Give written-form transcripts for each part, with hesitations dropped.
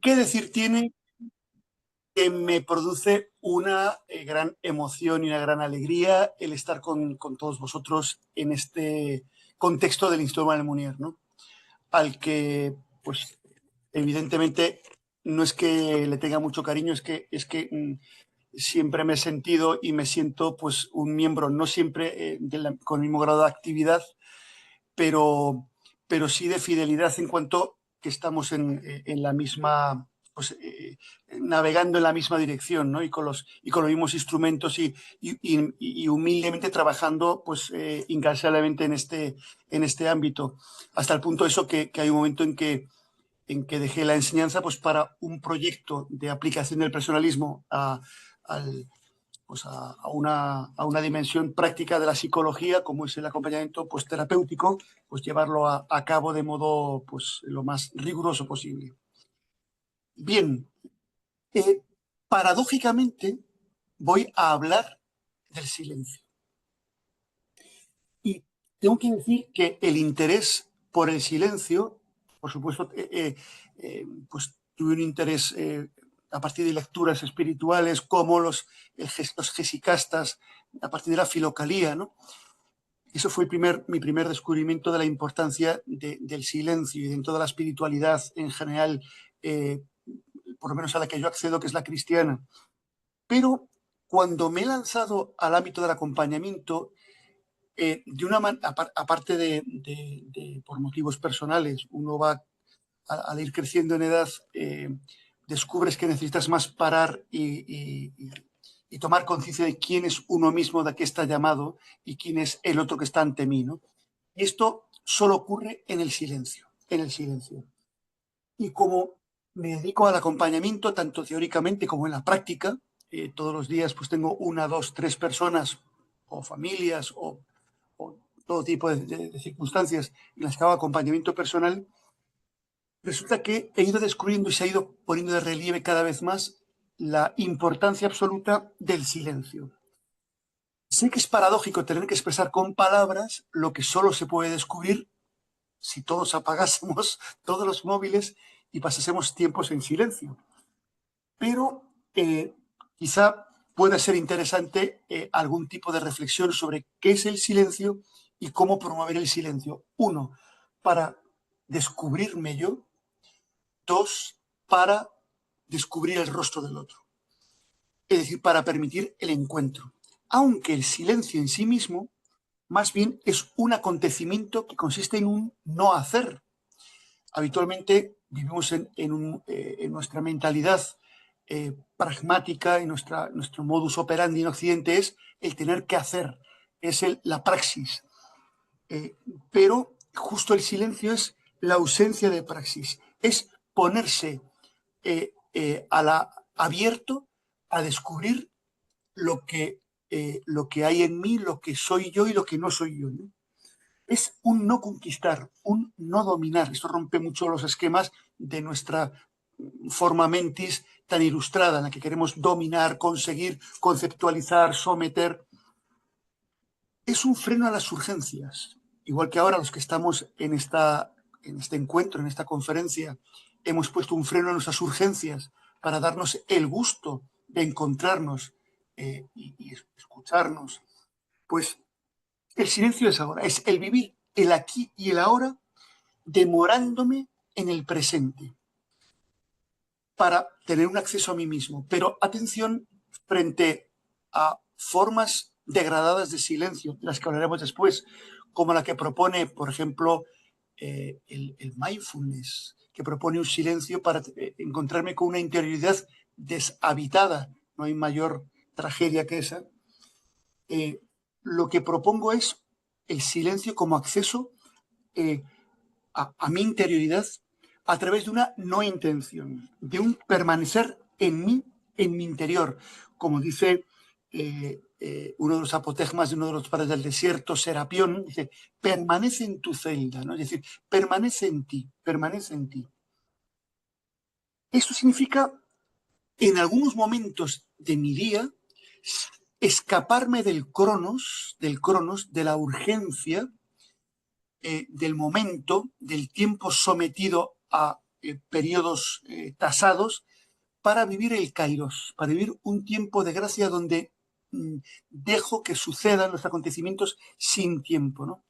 qué decir tiene que me produce una gran emoción y una gran alegría el estar con todos vosotros en este contexto del Instituto Manuel Munier, ¿no? Al que, pues, evidentemente no es que le tenga mucho cariño, es que siempre me he sentido y me siento pues un miembro, no siempre con el mismo grado de actividad, pero, pero sí de fidelidad en cuanto que estamos en la misma, pues, navegando en la misma dirección, ¿no? Y con los mismos instrumentos y humildemente trabajando pues, incansablemente en este ámbito, hasta el punto de eso que hay un momento en que dejé la enseñanza pues, para un proyecto de aplicación del personalismo al, pues a una dimensión práctica de la psicología, como es el acompañamiento pues, terapéutico, pues llevarlo a cabo de modo pues, lo más riguroso posible. Bien, eh, paradójicamente voy a hablar del silencio. Y tengo que decir que el interés por el silencio, por supuesto, pues tuve un interés a partir de lecturas espirituales como los gesicastas, a partir de la filocalía, ¿no? Eso fue mi primer descubrimiento de la importancia del silencio y dentro de la espiritualidad en general, eh, por lo menos a la que yo accedo, que es la cristiana. Pero cuando me he lanzado al ámbito del acompañamiento, aparte por motivos personales, uno va al ir creciendo en edad, descubres que necesitas más parar y tomar conciencia de quién es uno mismo, de qué está llamado y quién es el otro que está ante mí, ¿no? Y esto solo ocurre en el silencio, en el silencio. Y como me dedico al acompañamiento, tanto teóricamente como en la práctica, todos los días pues tengo una, dos, tres personas o familias o todo tipo de circunstancias en las que hago acompañamiento personal, resulta que he ido descubriendo y se ha ido poniendo de relieve cada vez más la importancia absoluta del silencio. Sé que es paradójico tener que expresar con palabras lo que solo se puede descubrir si todos apagásemos todos los móviles y pasásemos tiempos en silencio. Pero quizá pueda ser interesante algún tipo de reflexión sobre qué es el silencio y cómo promover el silencio. Uno, para descubrirme yo. Dos, para descubrir el rostro del otro. Es decir, para permitir el encuentro. Aunque el silencio en sí mismo, más bien es un acontecimiento que consiste en un no hacer. Habitualmente vivimos en nuestra mentalidad pragmática y nuestro modus operandi en Occidente es el tener que hacer, es la praxis. Eh, pero justo el silencio es la ausencia de praxis, es ponerse abierto a descubrir lo que hay en mí, lo que soy yo y lo que no soy yo, ¿no? Es un no conquistar, un no dominar. Esto rompe mucho los esquemas de nuestra forma mentis tan ilustrada, en la que queremos dominar, conseguir, conceptualizar, someter. Es un freno a las urgencias. Igual que ahora los que estamos en este encuentro, en esta conferencia, hemos puesto un freno a nuestras urgencias para darnos el gusto de encontrarnos y escucharnos. Pues el silencio es ahora, es el vivir el aquí y el ahora, demorándome en el presente para tener un acceso a mí mismo. Pero atención frente a formas degradadas de silencio, de las que hablaremos después, como la que propone, por ejemplo, el mindfulness, que propone un silencio para encontrarme con una interioridad deshabitada. No hay mayor tragedia que esa. Lo que propongo es el silencio como acceso eh, a mi interioridad a través de una no intención, de un permanecer en mi interior. Como dice uno de los apotegmas de uno de los padres del desierto, Serapión, dice, permanece en tu celda, ¿no? Es decir, permanece en ti, permanece en ti. Esto significa, en algunos momentos de mi día, escaparme cronos, de la urgencia, del momento, del tiempo sometido a periodos tasados para vivir el kairos, para vivir un tiempo de gracia donde dejo que sucedan los acontecimientos sin tiempo, ¿no?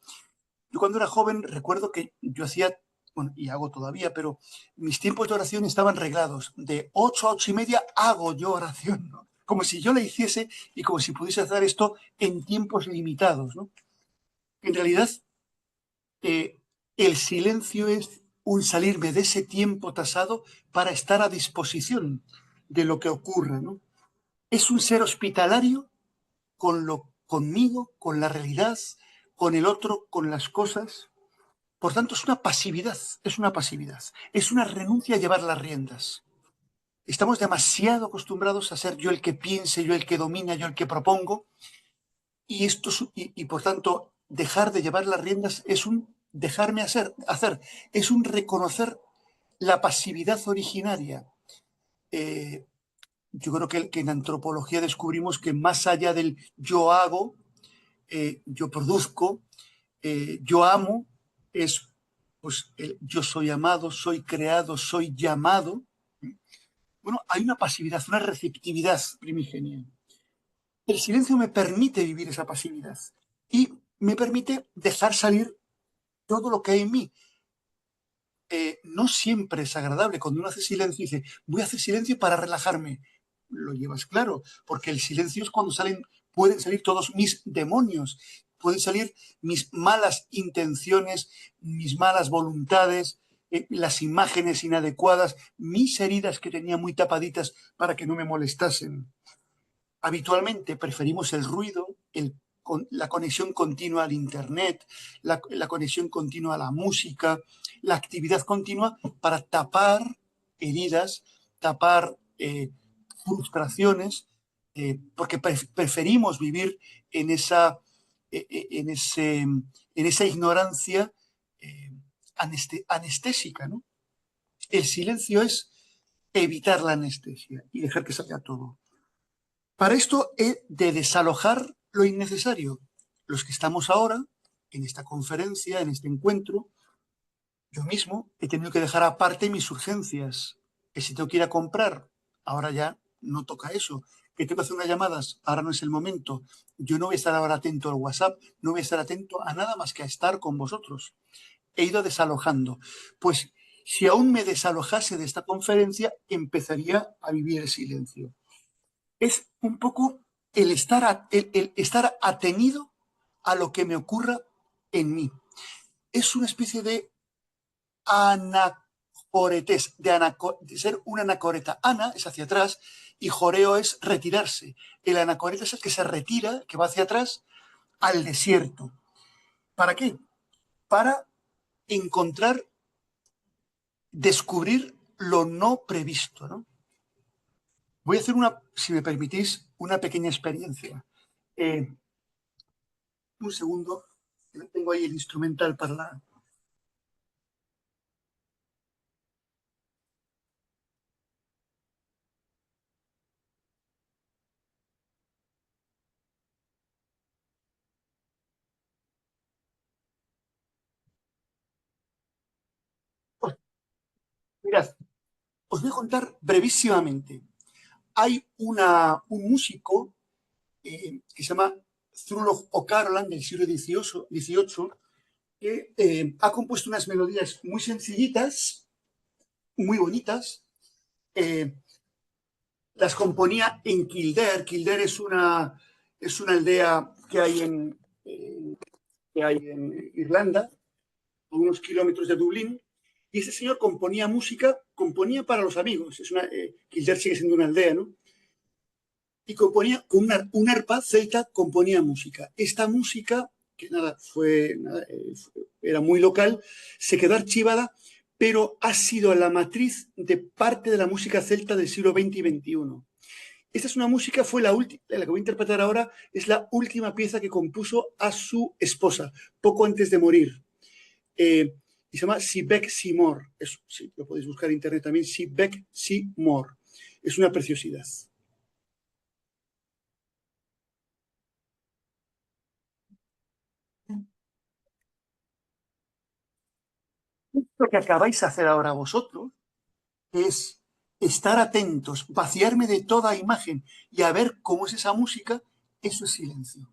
Yo cuando era joven recuerdo que yo hacía, bueno, y hago todavía, pero mis tiempos de oración estaban reglados. De 8 a 8:30 hago yo oración, ¿no? Como si yo la hiciese y como si pudiese hacer esto en tiempos limitados, ¿no? En realidad, eh, el silencio es un salirme de ese tiempo tasado para estar a disposición de lo que ocurra, ¿no? Es un ser hospitalario conmigo, con la realidad, con el otro, con las cosas. Por tanto, es una pasividad, es una pasividad, es una renuncia a llevar las riendas. Estamos demasiado acostumbrados a ser yo el que piense, yo el que domina, yo el que propongo, y por tanto, dejar de llevar las riendas es un dejarme hacer, es un reconocer la pasividad originaria. Eh, yo creo que en antropología descubrimos que más allá del yo hago, yo produzco, yo amo, es pues yo soy amado, soy creado, soy llamado. Bueno, hay una pasividad, una receptividad primigenia. El silencio me permite vivir esa pasividad y me permite dejar salir todo lo que hay en mí. No siempre es agradable cuando uno hace silencio y dice, voy a hacer silencio para relajarme. Lo llevas claro, porque el silencio es cuando pueden salir todos mis demonios, pueden salir mis malas intenciones, mis malas voluntades, las imágenes inadecuadas, mis heridas que tenía muy tapaditas para que no me molestasen. Habitualmente preferimos el ruido, la conexión continua al Internet, la conexión continua a la música, la actividad continua para tapar heridas, tapar frustraciones, porque preferimos vivir en esa, en esa ignorancia eh, anestésica, ¿no? El silencio es evitar la anestesia y dejar que salga todo. Para esto he de desalojar lo innecesario. Los que estamos ahora, en esta conferencia, en este encuentro, yo mismo he tenido que dejar aparte mis urgencias. Que si tengo que ir a comprar, ahora ya no toca eso. Que tengo que hacer unas llamadas, ahora no es el momento. Yo no voy a estar ahora atento al WhatsApp, no voy a estar atento a nada más que a estar con vosotros. He ido desalojando. Pues si aún me desalojase de esta conferencia, empezaría a vivir el silencio. Es un poco el estar atenido a lo que me ocurra en mí. Es una especie de anacoretés, de ser una anacoreta. Ana es hacia atrás y joreo es retirarse. El anacoreta es el que se retira, que va hacia atrás, al desierto. ¿Para qué? Para encontrar, descubrir lo no previsto, ¿no? Voy a hacer si me permitís, una pequeña experiencia. Un segundo, tengo ahí el instrumental para la... Pues, mirad, os voy a contar brevísimamente. Hay un músico que se llama Thurlow O'Carolan del siglo XVIII que ha compuesto unas melodías muy sencillitas, muy bonitas. Eh, las componía en Kildare. Kildare es una aldea que hay en Irlanda, a unos kilómetros de Dublín, y ese señor componía música, componía para los amigos. Kildare sigue siendo una aldea, ¿no? Y componía con un arpa celta, componía música. Esta música, que era muy local, se quedó archivada, pero ha sido la matriz de parte de la música celta del siglo XX y XXI. Esta es una música, fue la última, la que voy a interpretar ahora, es la última pieza que compuso a su esposa, poco antes de morir. Y se llama Si Bec Si Mor. Sí, lo podéis buscar en internet también, Si Bec Si Mor. Es una preciosidad. Lo que acabáis de hacer ahora vosotros que es estar atentos, vaciarme de toda imagen y a ver cómo es esa música, eso es silencio.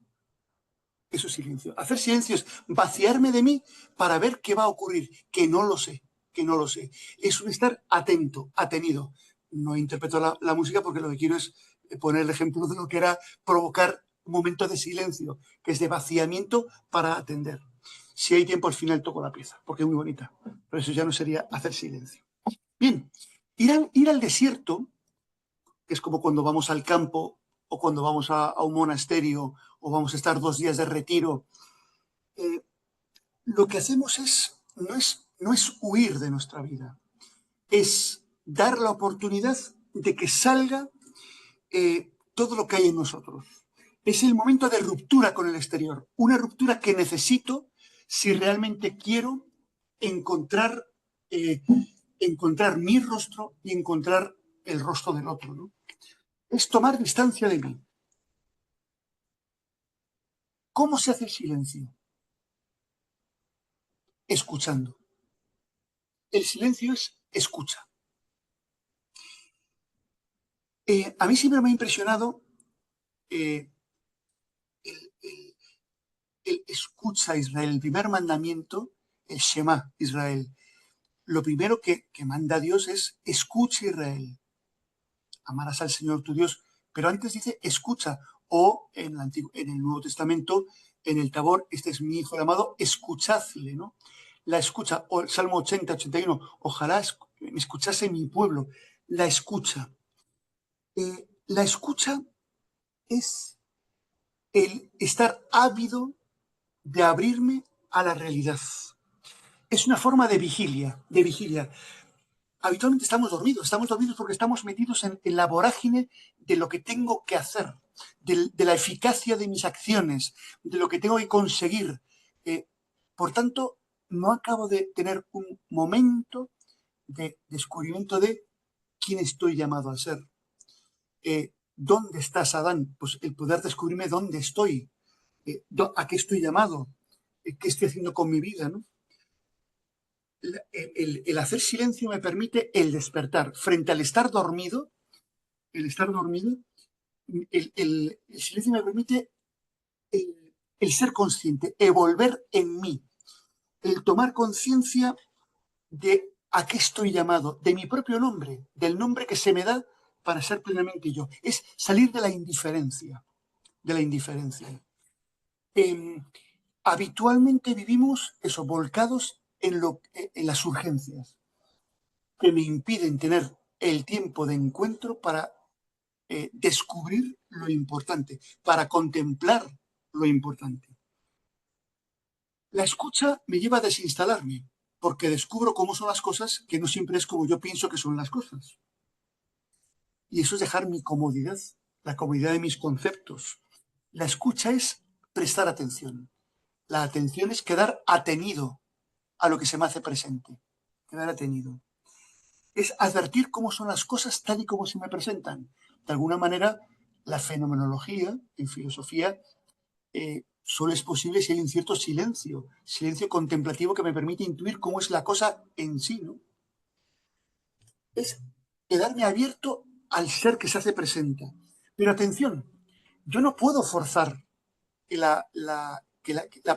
Eso es silencio. Hacer silencio es vaciarme de mí para ver qué va a ocurrir, que no lo sé, que no lo sé. Es un estar atento, atenido. No interpreto la música porque lo que quiero es poner el ejemplo de lo que era provocar un momento de silencio, que es de vaciamiento para atender. Si hay tiempo, al final toco la pieza, porque es muy bonita. Pero eso ya no sería hacer silencio. Bien, ir al desierto, que es como cuando vamos al campo o cuando vamos a un monasterio o vamos a estar 2 días de retiro, lo que hacemos no es huir de nuestra vida, es dar la oportunidad de que salga todo lo que hay en nosotros. Es el momento de ruptura con el exterior, una ruptura que necesito si realmente quiero encontrar, eh, encontrar mi rostro y encontrar el rostro del otro, ¿no? Es tomar distancia de mí. ¿Cómo se hace el silencio? Escuchando. El silencio es escucha. A mí siempre me ha impresionado eh, el, el- el escucha Israel, el primer mandamiento, el Shema Israel. Lo primero que manda Dios es escucha Israel, amarás al Señor tu Dios, pero antes dice escucha, o en el Nuevo Testamento, en el Tabor, este es mi hijo el amado, escuchadle, ¿no? La escucha, o el Salmo 80, 81, ojalá me escuchase mi pueblo, la escucha. La escucha es el estar ávido de abrirme a la realidad. Es una forma de vigilia, de vigilia. Habitualmente estamos dormidos porque estamos metidos en la vorágine de lo que tengo que hacer, de la eficacia de mis acciones, de lo que tengo que conseguir. Eh, por tanto, no acabo de tener un momento de descubrimiento de quién estoy llamado a ser. ¿Dónde estás, Adán? Pues el poder descubrirme dónde estoy, a qué estoy llamado, qué estoy haciendo con mi vida, ¿no? El hacer silencio me permite el despertar. Frente al estar dormido, el silencio me permite el ser consciente, el volver en mí, el tomar conciencia de a qué estoy llamado, de mi propio nombre, del nombre que se me da para ser plenamente yo. Es salir de la indiferencia, de la indiferencia. Eh, Habitualmente vivimos eso, volcados en las urgencias que me impiden tener el tiempo de encuentro para descubrir lo importante, para contemplar lo importante. La escucha me lleva a desinstalarme, porque descubro cómo son las cosas, que no siempre es como yo pienso que son las cosas. Y eso es dejar mi comodidad, la comodidad de mis conceptos. La escucha es prestar atención. La atención es quedar atenido a lo que se me hace presente. Quedar atenido. Es advertir cómo son las cosas tal y como se me presentan. De alguna manera, la fenomenología en filosofía solo es posible si hay un cierto silencio, silencio contemplativo que me permite intuir cómo es la cosa en sí, ¿no? Es quedarme abierto al ser que se hace presente. Pero atención, yo no puedo forzar la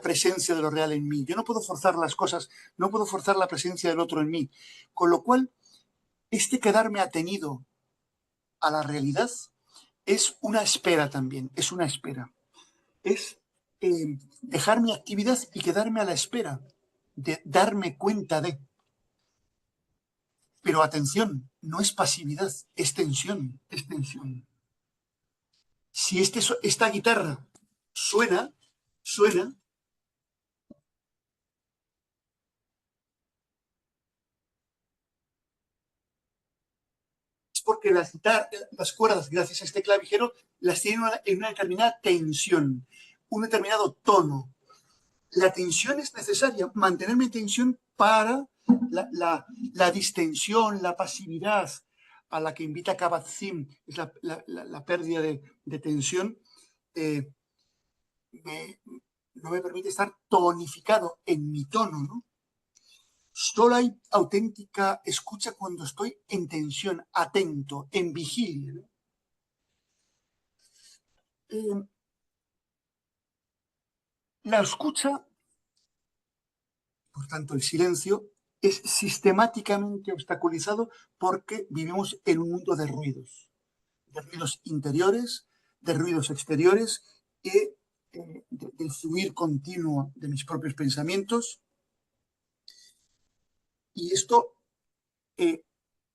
presencia de lo real en mí, yo no puedo forzar las cosas, no puedo forzar la presencia del otro en mí. Con lo cual, este quedarme atenido a la realidad es una espera también, es una espera. Es dejar mi actividad y quedarme a la espera de darme cuenta de. Pero atención, no es pasividad, es tensión, es tensión. Si esta guitarra suena, es porque las cuerdas, gracias a este clavijero, las tienen en una determinada tensión, un determinado tono. La tensión es necesaria, mantenerme en tensión para la distensión, la pasividad a la que invita Kabat-Zinn, es la pérdida de tensión, eh, me- no me permite estar tonificado en mi tono, ¿no? Solo hay auténtica escucha cuando estoy en tensión, atento, en vigilia, ¿no? Eh, la escucha, por tanto, el silencio, es sistemáticamente obstaculizado porque vivimos en un mundo de ruidos interiores, de ruidos exteriores y del fluir continuo de mis propios pensamientos. Y esto eh,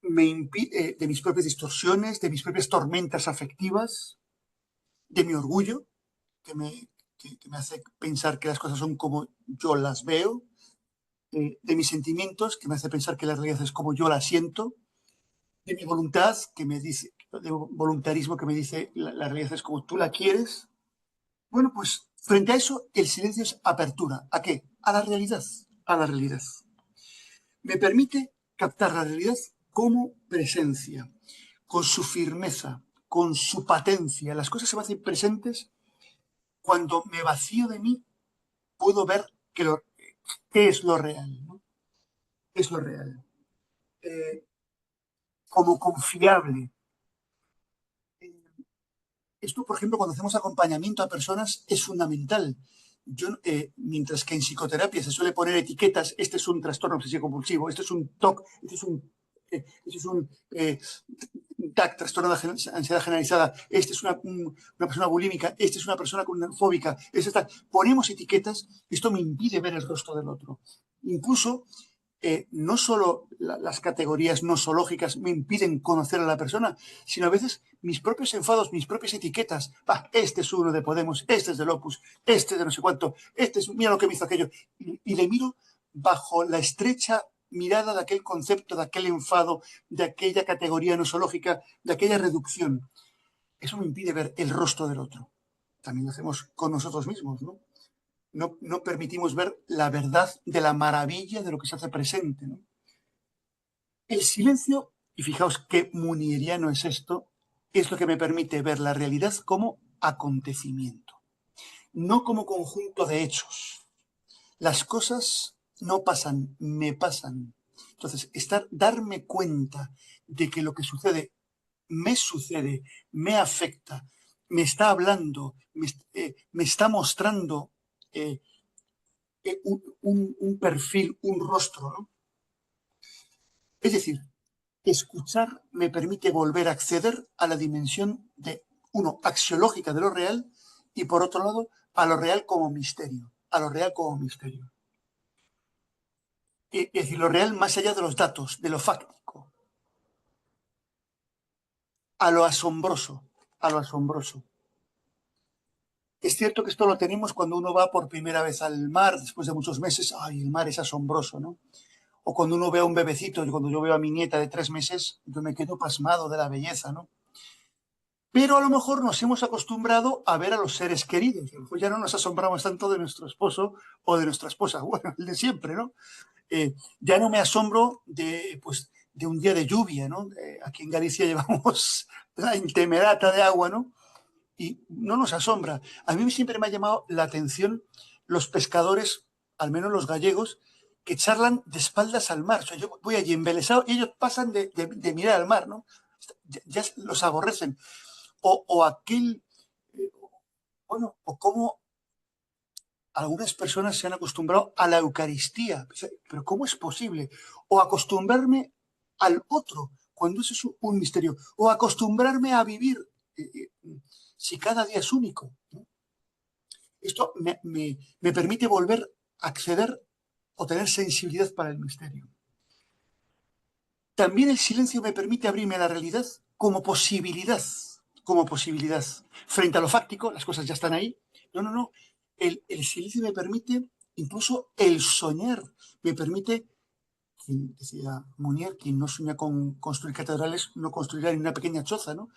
me impide, de mis propias distorsiones, de mis propias tormentas afectivas, de mi orgullo, que que me hace pensar que las cosas son como yo las veo, de mis sentimientos, que me hace pensar que la realidad es como yo la siento, de mi voluntad, que me dice, de voluntarismo que me dice la realidad es como tú la quieres. Bueno, pues frente a eso, el silencio es apertura. ¿A qué? A la realidad. A la realidad. Me permite captar la realidad como presencia, con su firmeza, con su patencia. Las cosas se me hacen presentes cuando me vacío de mí, puedo ver qué es lo real, ¿no? ¿Qué es lo real? Eh, como confiable. Esto, por ejemplo, cuando hacemos acompañamiento a personas es fundamental. Mientras que en psicoterapia se suele poner etiquetas, este es un trastorno obsesivo compulsivo, este es un TOC, este es un TAC, trastorno de ansiedad generalizada, este es una persona bulímica, este es una persona fóbica, ponemos etiquetas, esto me impide ver el rostro del otro. Incluso no solo las categorías nosológicas me impiden conocer a la persona, sino a veces mis propios enfados, mis propias etiquetas. Este es uno de Podemos, este es del Opus, este es de no sé cuánto, este es, mira lo que me hizo aquello. Y le miro bajo la estrecha mirada de aquel concepto, de aquel enfado, de aquella categoría nosológica, de aquella reducción. Eso me impide ver el rostro del otro. También lo hacemos con nosotros mismos, ¿no? No permitimos ver la verdad de la maravilla de lo que se hace presente, ¿no? El silencio, y fijaos qué munieriano es esto, es lo que me permite ver la realidad como acontecimiento, no como conjunto de hechos. Las cosas no pasan, me pasan. Entonces, darme cuenta de que lo que sucede, me afecta, me está hablando, me está mostrando un perfil, un rostro, ¿no? Es decir, escuchar me permite volver a acceder a la dimensión de, uno, axiológica de lo real y por otro lado, a lo real como misterio, a lo real como misterio. Es decir, lo real más allá de los datos, de lo fáctico, a lo asombroso, a lo asombroso. Es cierto que esto lo tenemos cuando uno va por primera vez al mar, después de muchos meses, ¡ay, el mar es asombroso!, ¿no? O cuando uno ve a un bebecito, cuando yo veo a mi nieta de 3 meses, yo me quedo pasmado de la belleza, ¿no? Pero a lo mejor nos hemos acostumbrado a ver a los seres queridos. Pues ya no nos asombramos tanto de nuestro esposo o de nuestra esposa. Bueno, el de siempre, ¿no? Ya no me asombro pues, de un día de lluvia, ¿no? Aquí en Galicia llevamos la intemerata de agua, ¿no? Y no nos asombra. A mí siempre me ha llamado la atención los pescadores, al menos los gallegos, que charlan de espaldas al mar. O sea, yo voy allí embelesado y ellos pasan de mirar al mar, ¿no? Ya los aborrecen. O aquel, bueno, o cómo algunas personas se han acostumbrado a la Eucaristía. Pero ¿cómo es posible? O acostumbrarme al otro, cuando eso es un misterio. O acostumbrarme a vivir si cada día es único, ¿no? Esto me permite volver a acceder o tener sensibilidad para el misterio. También el silencio me permite abrirme a la realidad como posibilidad, como posibilidad. Frente a lo fáctico, las cosas ya están ahí. No. El silencio me permite incluso el soñar. Me permite, quien decía Munier, quien no sueña con construir catedrales, no construirá ni una pequeña choza, ¿no?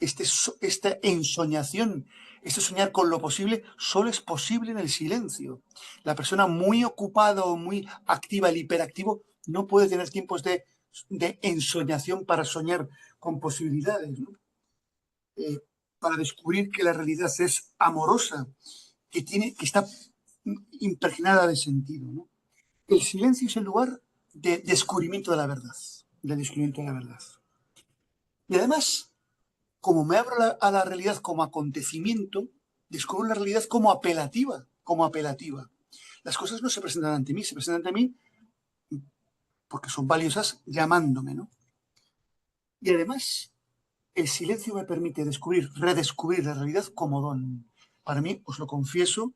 Esta ensoñación, este soñar con lo posible, solo es posible en el silencio. La persona muy ocupada o muy activa, el hiperactivo, no puede tener tiempos de ensoñación para soñar con posibilidades, ¿no? Para descubrir que la realidad es amorosa, que está impregnada de sentido, ¿no? El silencio es el lugar de descubrimiento de la verdad. De descubrimiento de la verdad. Y además, como me abro a la realidad como acontecimiento, descubro la realidad como apelativa, como apelativa. Las cosas no se presentan ante mí, se presentan ante mí porque son valiosas llamándome, ¿no? Y además, el silencio me permite descubrir, redescubrir la realidad como don. Para mí, os lo confieso,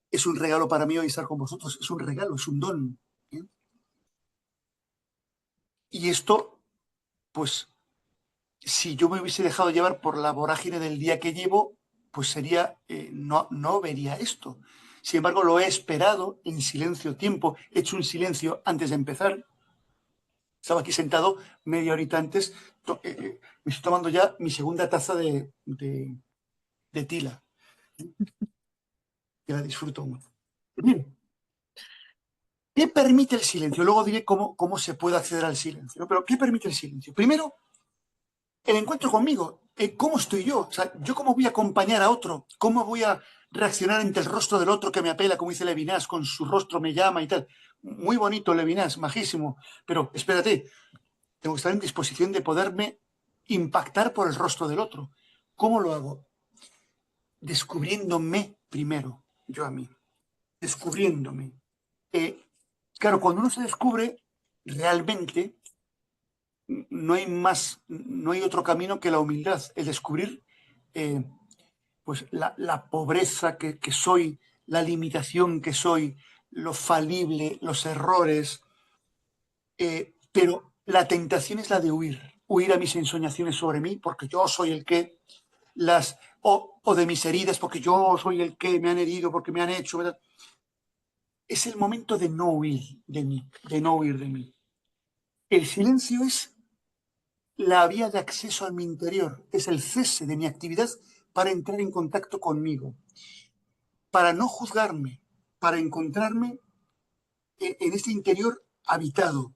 es un regalo para mí hoy estar con vosotros. Es un regalo, es un don. ¿Eh? Y esto, pues, si yo me hubiese dejado llevar por la vorágine del día que llevo, pues sería, no vería esto. Sin embargo, lo he esperado en silencio tiempo, he hecho un silencio antes de empezar. Estaba aquí sentado media horita antes, me estoy tomando ya mi segunda taza de tila, que la disfruto mucho. Bien, ¿qué permite el silencio? Luego diré cómo se puede acceder al silencio, ¿no? Pero ¿qué permite el silencio? Primero, el encuentro conmigo. ¿Cómo estoy yo? O sea, ¿yo cómo voy a acompañar a otro? ¿Cómo voy a reaccionar ante el rostro del otro que me apela, como dice Levinas, con su rostro me llama y tal? Muy bonito Levinas, majísimo. Pero espérate, tengo que estar en disposición de poderme impactar por el rostro del otro. ¿Cómo lo hago? Descubriéndome primero, yo a mí. Descubriéndome. Claro, cuando uno se descubre, realmente no hay otro camino que la humildad, el descubrir eh, pues la pobreza que soy, la limitación que soy, lo falible, los errores, pero la tentación es la de huir a mis ensoñaciones sobre mí, porque yo soy el que, o de mis heridas, porque yo soy el que me han herido, porque me han hecho, ¿verdad? Es el momento de no huir de mí, de no huir de mí. El silencio es la vía de acceso a mi interior, es el cese de mi actividad para entrar en contacto conmigo, para no juzgarme, para encontrarme en este interior habitado,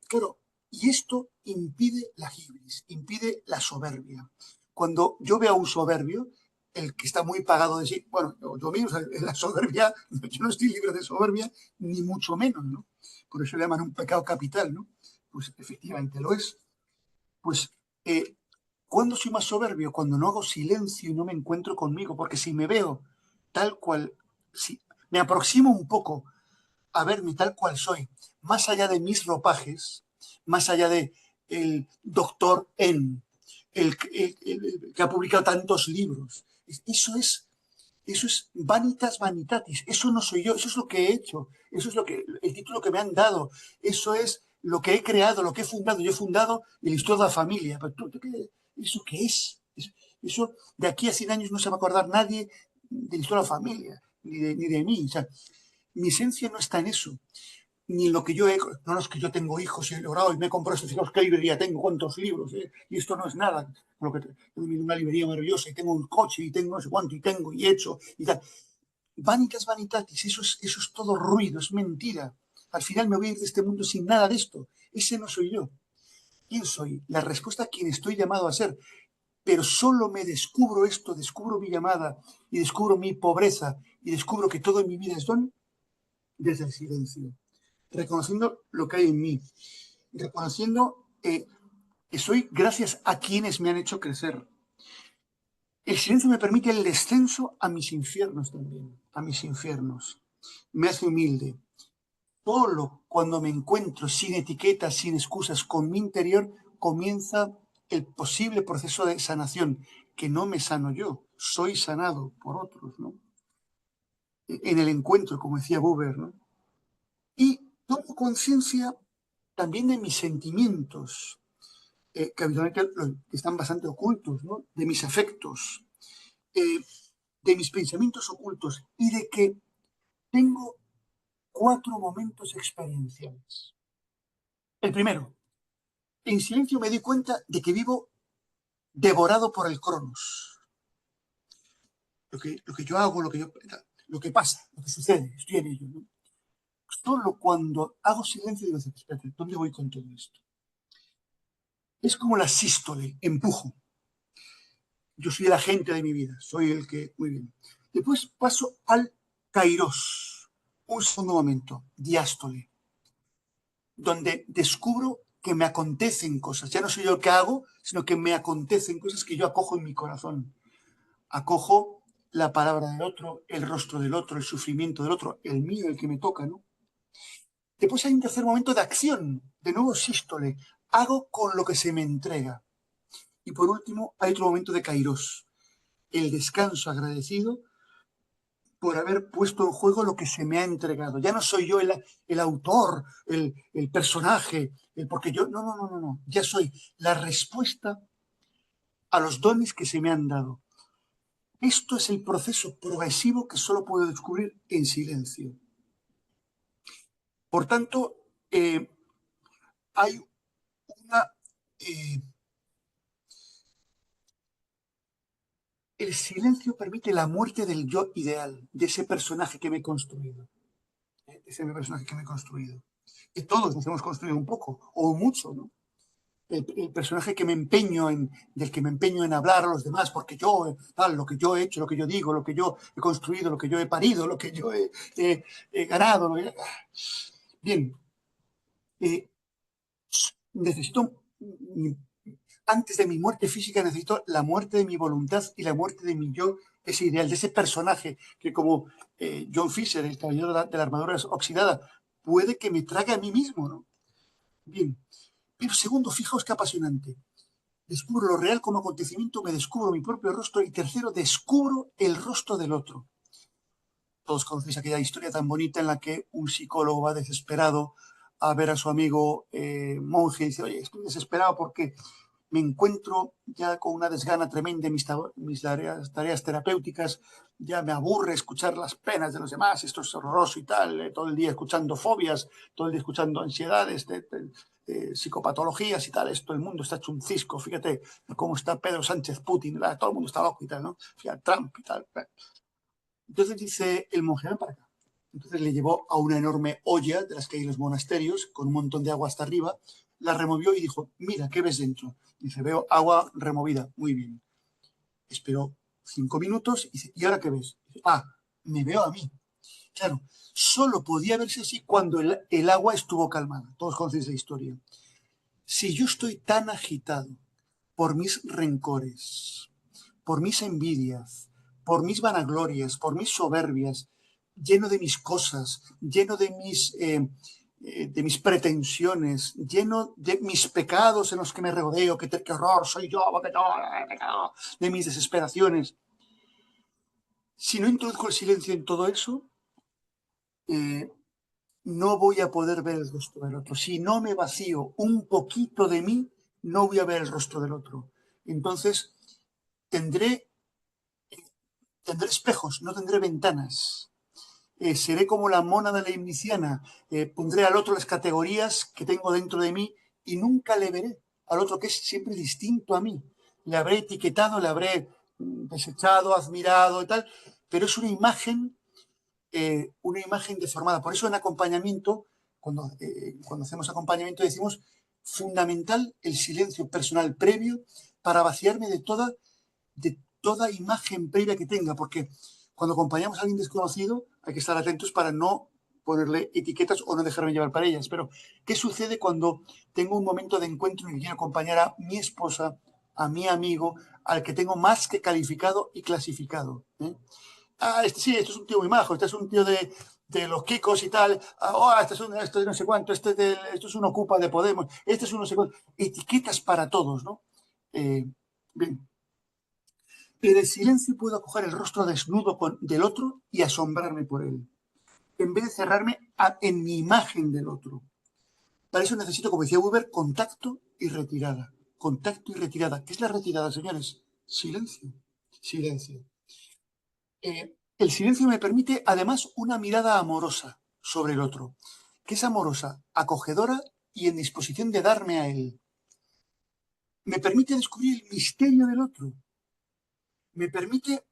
claro, y esto impide la hibris, impide la soberbia. Cuando yo veo a un soberbio, el que está muy pagado de sí, bueno, yo mismo, la soberbia, yo no estoy libre de soberbia, ni mucho menos, ¿no? Por eso le llaman un pecado capital, ¿no? Pues efectivamente lo es. Pues, ¿cuándo soy más soberbio? Cuando no hago silencio y no me encuentro conmigo, porque si me veo tal cual, si me aproximo un poco a verme tal cual soy, más allá de mis ropajes, más allá de el doctor en, el que ha publicado tantos libros. Eso es vanitas vanitatis, eso no soy yo, eso es lo que he hecho, eso es el título que me han dado, eso es lo que he creado, lo que he fundado. Yo he fundado el Instituto de la Familia. Pero ¿eso qué es? Eso de aquí a 100 años no se va a acordar nadie del Instituto de la Familia, ni de mí. O sea, mi esencia no está en eso, ni en lo que yo he. No, es que yo tengo hijos y he logrado y me he comprado esto. Fijaos qué librería tengo, cuántos libros, y esto no es nada. Lo que tengo una librería maravillosa y tengo un coche y tengo no sé cuánto y tengo y he hecho y tal. Vanitas vanitatis, eso es todo ruido, es mentira. Al final me voy a ir de este mundo sin nada de esto. Ese no soy yo. ¿Quién soy? La respuesta a quien estoy llamado a ser. Pero solo me descubro esto, descubro mi llamada y descubro mi pobreza y descubro que todo en mi vida es don desde el silencio, reconociendo lo que hay en mí, reconociendo que soy gracias a quienes me han hecho crecer. El silencio me permite el descenso a mis infiernos también, a mis infiernos. Me hace humilde. Solo cuando me encuentro sin etiquetas, sin excusas, con mi interior, comienza el posible proceso de sanación, que no me sano yo, soy sanado por otros, ¿no? En el encuentro, como decía Buber, ¿no? Y tomo conciencia también de mis sentimientos, que habitualmente están bastante ocultos, ¿no? De mis afectos, eh, de mis pensamientos ocultos y de que tengo 4 momentos experienciales. El primero, en silencio me di cuenta de que vivo devorado por el cronos. Lo que yo hago, lo que pasa, lo que sucede, estoy en ello, ¿no? Solo cuando hago silencio digo, espérate, ¿dónde voy con todo esto? Es como la sístole, empujo. Yo soy el agente de mi vida, soy el que, muy bien. Después paso al kairos. un segundo momento, diástole, donde descubro que me acontecen cosas. Ya no soy yo el que hago, sino que me acontecen cosas que yo acojo en mi corazón. Acojo la palabra del otro, el rostro del otro, el sufrimiento del otro, el mío, el que me toca, ¿no? Después hay un tercer momento de acción, de nuevo sístole, hago con lo que se me entrega. Y por último, hay otro momento de kairos, el descanso agradecido por haber puesto en juego lo que se me ha entregado. Ya no soy yo el autor, el personaje, porque yo, no. Ya soy la respuesta a los dones que se me han dado. Esto es el proceso progresivo que solo puedo descubrir en silencio. Por tanto, hay una... el silencio permite la muerte del yo ideal, de ese personaje que me he construido. Ese personaje que me he construido. Y todos nos hemos construido un poco, o mucho, ¿no? El personaje que me empeño del que me empeño en hablar a los demás, porque yo, tal, lo que yo he hecho, lo que yo digo, lo que yo he construido, lo que yo he parido, lo que yo he ganado. Bien, necesito, antes de mi muerte física, necesito la muerte de mi voluntad y la muerte de mi yo, ese ideal, de ese personaje que como John Fisher, el caballero de la armadura oxidada, puede que me trague a mí mismo, ¿no? Bien, pero segundo, fijaos qué apasionante. Descubro lo real como acontecimiento, me descubro mi propio rostro y tercero, descubro el rostro del otro. Todos conocéis aquella historia tan bonita en la que un psicólogo va desesperado a ver a su amigo monje y dice, oye, estoy desesperado porque me encuentro ya con una desgana tremenda en mis tareas terapéuticas, ya me aburre escuchar las penas de los demás, esto es horroroso y tal, todo el día escuchando fobias, todo el día escuchando ansiedades, psicopatologías y tal, esto el mundo está hecho un cisco, fíjate cómo está Pedro Sánchez Putin, todo el mundo está loco y tal, ¿no? Fíjate, Trump y tal. Entonces dice el monje, ven para acá. Entonces le llevó a una enorme olla de las que hay en los monasterios, con un montón de agua hasta arriba, la removió y dijo, mira, ¿qué ves dentro? Dice, veo agua removida. Muy bien. Esperó 5 minutos y dice, ¿y ahora qué ves? Dice, me veo a mí. Claro, solo podía verse así cuando el agua estuvo calmada. Todos conocéis la historia. Si yo estoy tan agitado por mis rencores, por mis envidias, por mis vanaglorias, por mis soberbias, lleno de mis cosas, lleno de mis pretensiones, lleno de mis pecados en los que me regodeo, qué horror, soy yo, de mis desesperaciones. Si no introduzco el silencio en todo eso, no voy a poder ver el rostro del otro. Si no me vacío un poquito de mí, no voy a ver el rostro del otro. Entonces, tendré espejos, no tendré ventanas. Seré como la mónada leibniziana, pondré al otro las categorías que tengo dentro de mí y nunca le veré al otro que es siempre distinto a mí. Le habré etiquetado, le habré desechado, admirado y tal, pero es una imagen deformada. Por eso en acompañamiento, cuando hacemos acompañamiento decimos fundamental el silencio personal previo para vaciarme de toda imagen previa que tenga, porque cuando acompañamos a alguien desconocido hay que estar atentos para no ponerle etiquetas o no dejarme llevar para ellas. Pero, ¿qué sucede cuando tengo un momento de encuentro en el que quiero acompañar a mi esposa, a mi amigo, al que tengo más que calificado y clasificado? Sí, esto es un tío muy majo, este es un tío de los Kikos y tal, este es no sé cuánto, esto es un ocupa de Podemos, este es un no sé cuánto. Etiquetas para todos, ¿no? Bien. En el silencio puedo acoger el rostro desnudo del otro y asombrarme por él, en vez de cerrarme en mi imagen del otro. Para eso necesito, como decía Weber, contacto y retirada. Contacto y retirada. ¿Qué es la retirada, señores? Silencio. Silencio. El silencio me permite, además, una mirada amorosa sobre el otro, que es amorosa, acogedora y en disposición de darme a él. Me permite descubrir el misterio del otro. Me permite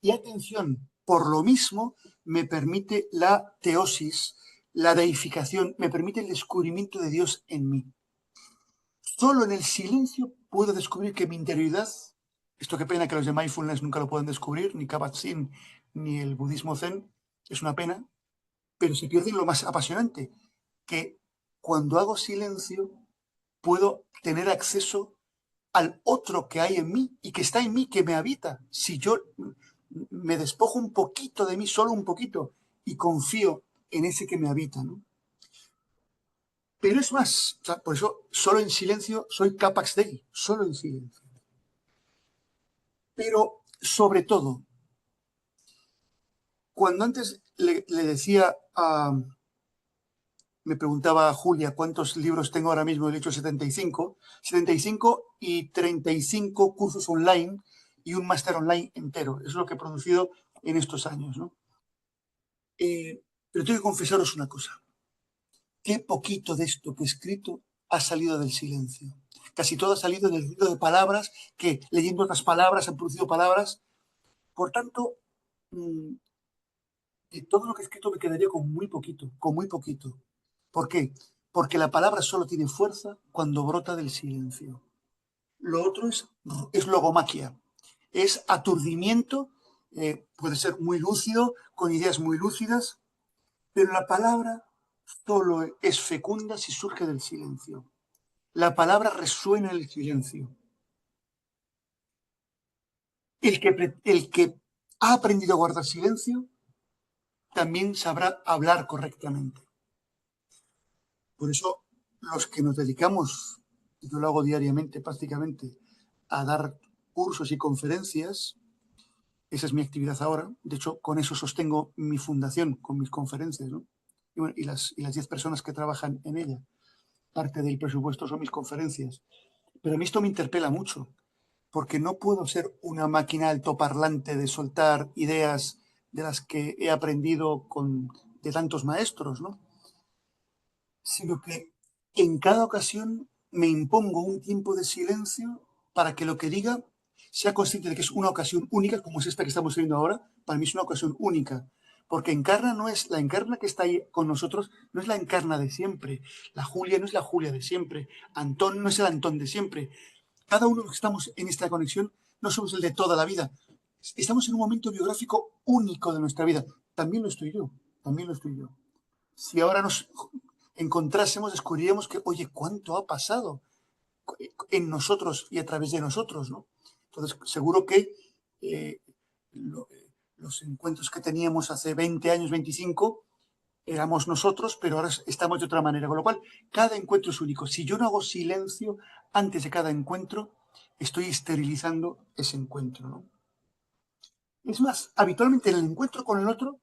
y atención, por lo mismo, me permite la teosis, la deificación, me permite el descubrimiento de Dios en mí. Solo en el silencio puedo descubrir que mi interioridad, esto qué pena que los de mindfulness nunca lo pueden descubrir, ni Kabat-Zinn, ni el budismo zen, es una pena, pero se pierde lo más apasionante, que cuando hago silencio puedo tener acceso al otro que hay en mí y que está en mí, que me habita. Si yo me despojo un poquito de mí, solo un poquito, y confío en ese que me habita, ¿no? Pero es más, o sea, por eso solo en silencio soy capax dei, solo en silencio. Pero sobre todo, cuando antes le decía a, me preguntaba Julia cuántos libros tengo ahora mismo, he dicho 75 y 35 cursos online y un máster online entero. Es lo que he producido en estos años, ¿no? Pero tengo que confesaros una cosa. Qué poquito de esto que he escrito ha salido del silencio. Casi todo ha salido del ruido de palabras que, leyendo otras palabras, han producido palabras. Por tanto, de todo lo que he escrito me quedaría con muy poquito, con muy poquito. ¿Por qué? Porque la palabra solo tiene fuerza cuando brota del silencio. Lo otro es logomaquia, es aturdimiento, puede ser muy lúcido, con ideas muy lúcidas, pero la palabra solo es fecunda si surge del silencio. La palabra resuena en el silencio. El que ha aprendido a guardar silencio también sabrá hablar correctamente. Por eso, los que nos dedicamos, yo lo hago diariamente prácticamente, a dar cursos y conferencias, esa es mi actividad ahora. De hecho, con eso sostengo mi fundación, con mis conferencias, ¿no? Y, bueno, y las 10 personas que trabajan en ella. Parte del presupuesto son mis conferencias. Pero a mí esto me interpela mucho, porque no puedo ser una máquina altoparlante de soltar ideas de las que he aprendido de tantos maestros, ¿no? Sino que en cada ocasión me impongo un tiempo de silencio para que lo que diga sea consciente de que es una ocasión única, como es esta que estamos viendo ahora. Para mí es una ocasión única, porque encarna no es la encarna que está ahí con nosotros, no es la encarna de siempre. La Julia no es la Julia de siempre. Antón no es el Antón de siempre. Cada uno de los que estamos en esta conexión no somos el de toda la vida. Estamos en un momento biográfico único de nuestra vida. También lo estoy yo, también lo estoy yo. Si ahora nos encontrásemos, descubriríamos que, oye, ¿cuánto ha pasado en nosotros y a través de nosotros, ¿no? Entonces, seguro que eh, lo, los encuentros que teníamos hace 20 años, 25, éramos nosotros, pero ahora estamos de otra manera. Con lo cual, cada encuentro es único. Si yo no hago silencio antes de cada encuentro, estoy esterilizando ese encuentro, ¿no? Es más, habitualmente en el encuentro con el otro,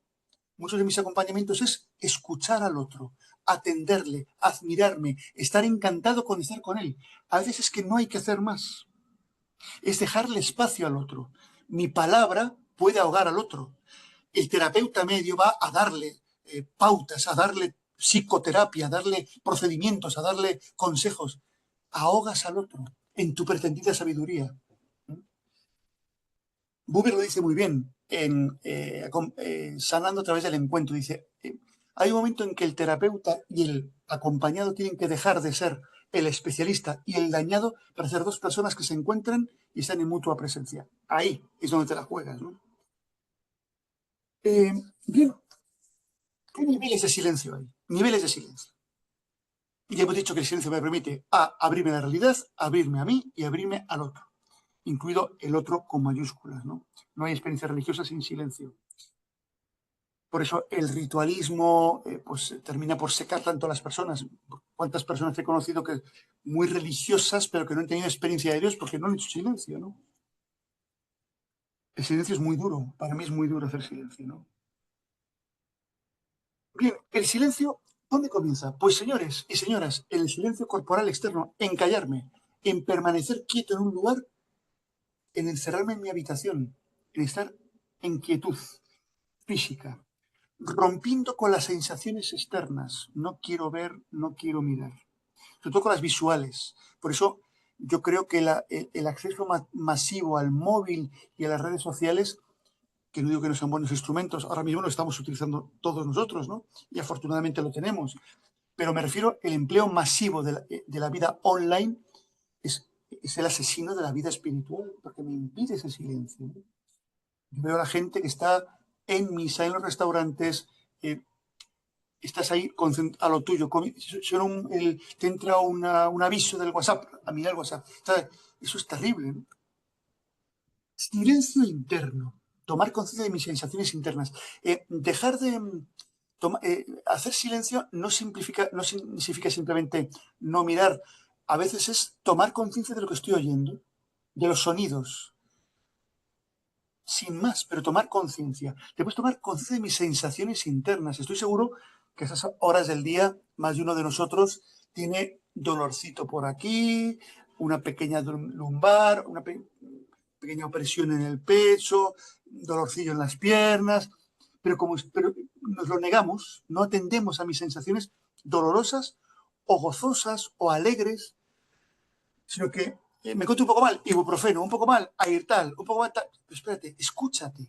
muchos de mis acompañamientos es escuchar al otro, atenderle, admirarme, estar encantado con estar con él. A veces es que no hay que hacer más, es dejarle espacio al otro. Mi palabra puede ahogar al otro. El terapeuta medio va a darle pautas, a darle psicoterapia, a darle procedimientos, a darle consejos. Ahogas al otro en tu pretendida sabiduría. Buber lo dice muy bien en Sanando a través del encuentro. Dice, hay un momento en que el terapeuta y el acompañado tienen que dejar de ser el especialista y el dañado para ser dos personas que se encuentran y están en mutua presencia. Ahí es donde te la juegas, ¿no? Eh, Bien, ¿qué niveles de silencio hay? Niveles de silencio. Y ya hemos dicho que el silencio me permite abrirme a la realidad, abrirme a mí y abrirme al otro, incluido el otro con mayúsculas, ¿no? No hay experiencia religiosa sin silencio. Por eso el ritualismo pues termina por secar tanto a las personas. ¿Cuántas personas he conocido que muy religiosas, pero que no han tenido experiencia de Dios porque no han hecho silencio, ¿no? El silencio es muy duro. Para mí es muy duro hacer silencio, ¿no? Bien, el silencio, ¿dónde comienza? Pues señores y señoras, el silencio corporal externo, en callarme, en permanecer quieto en un lugar, en encerrarme en mi habitación, en estar en quietud física, rompiendo con las sensaciones externas. No quiero ver, no quiero mirar. Sobre todo con las visuales. Por eso yo creo que el acceso masivo al móvil y a las redes sociales, que no digo que no sean buenos instrumentos, ahora mismo lo estamos utilizando todos nosotros, ¿no? Y afortunadamente lo tenemos. Pero me refiero al empleo masivo de la vida online es el asesino de la vida espiritual, porque me impide ese silencio, ¿no? Yo veo a la gente que está en misa, en los restaurantes, estás ahí a lo tuyo. Te entra un aviso del WhatsApp, a mirar el WhatsApp. Eso es terrible, ¿no? Silencio interno. Tomar conciencia de mis sensaciones internas. Dejar de hacer silencio no significa simplemente no mirar. A veces es tomar conciencia de lo que estoy oyendo, de los sonidos, sin más, pero tomar conciencia. Después tomar conciencia de mis sensaciones internas. Estoy seguro que a esas horas del día, más de uno de nosotros tiene dolorcito por aquí, una pequeña lumbar, una pequeña opresión en el pecho, dolorcillo en las piernas, pero nos lo negamos, no atendemos a mis sensaciones dolorosas o gozosas o alegres, sino que me encuentro un poco mal, ibuprofeno, un poco mal, Airtal, un poco mal tal. Pero espérate, escúchate.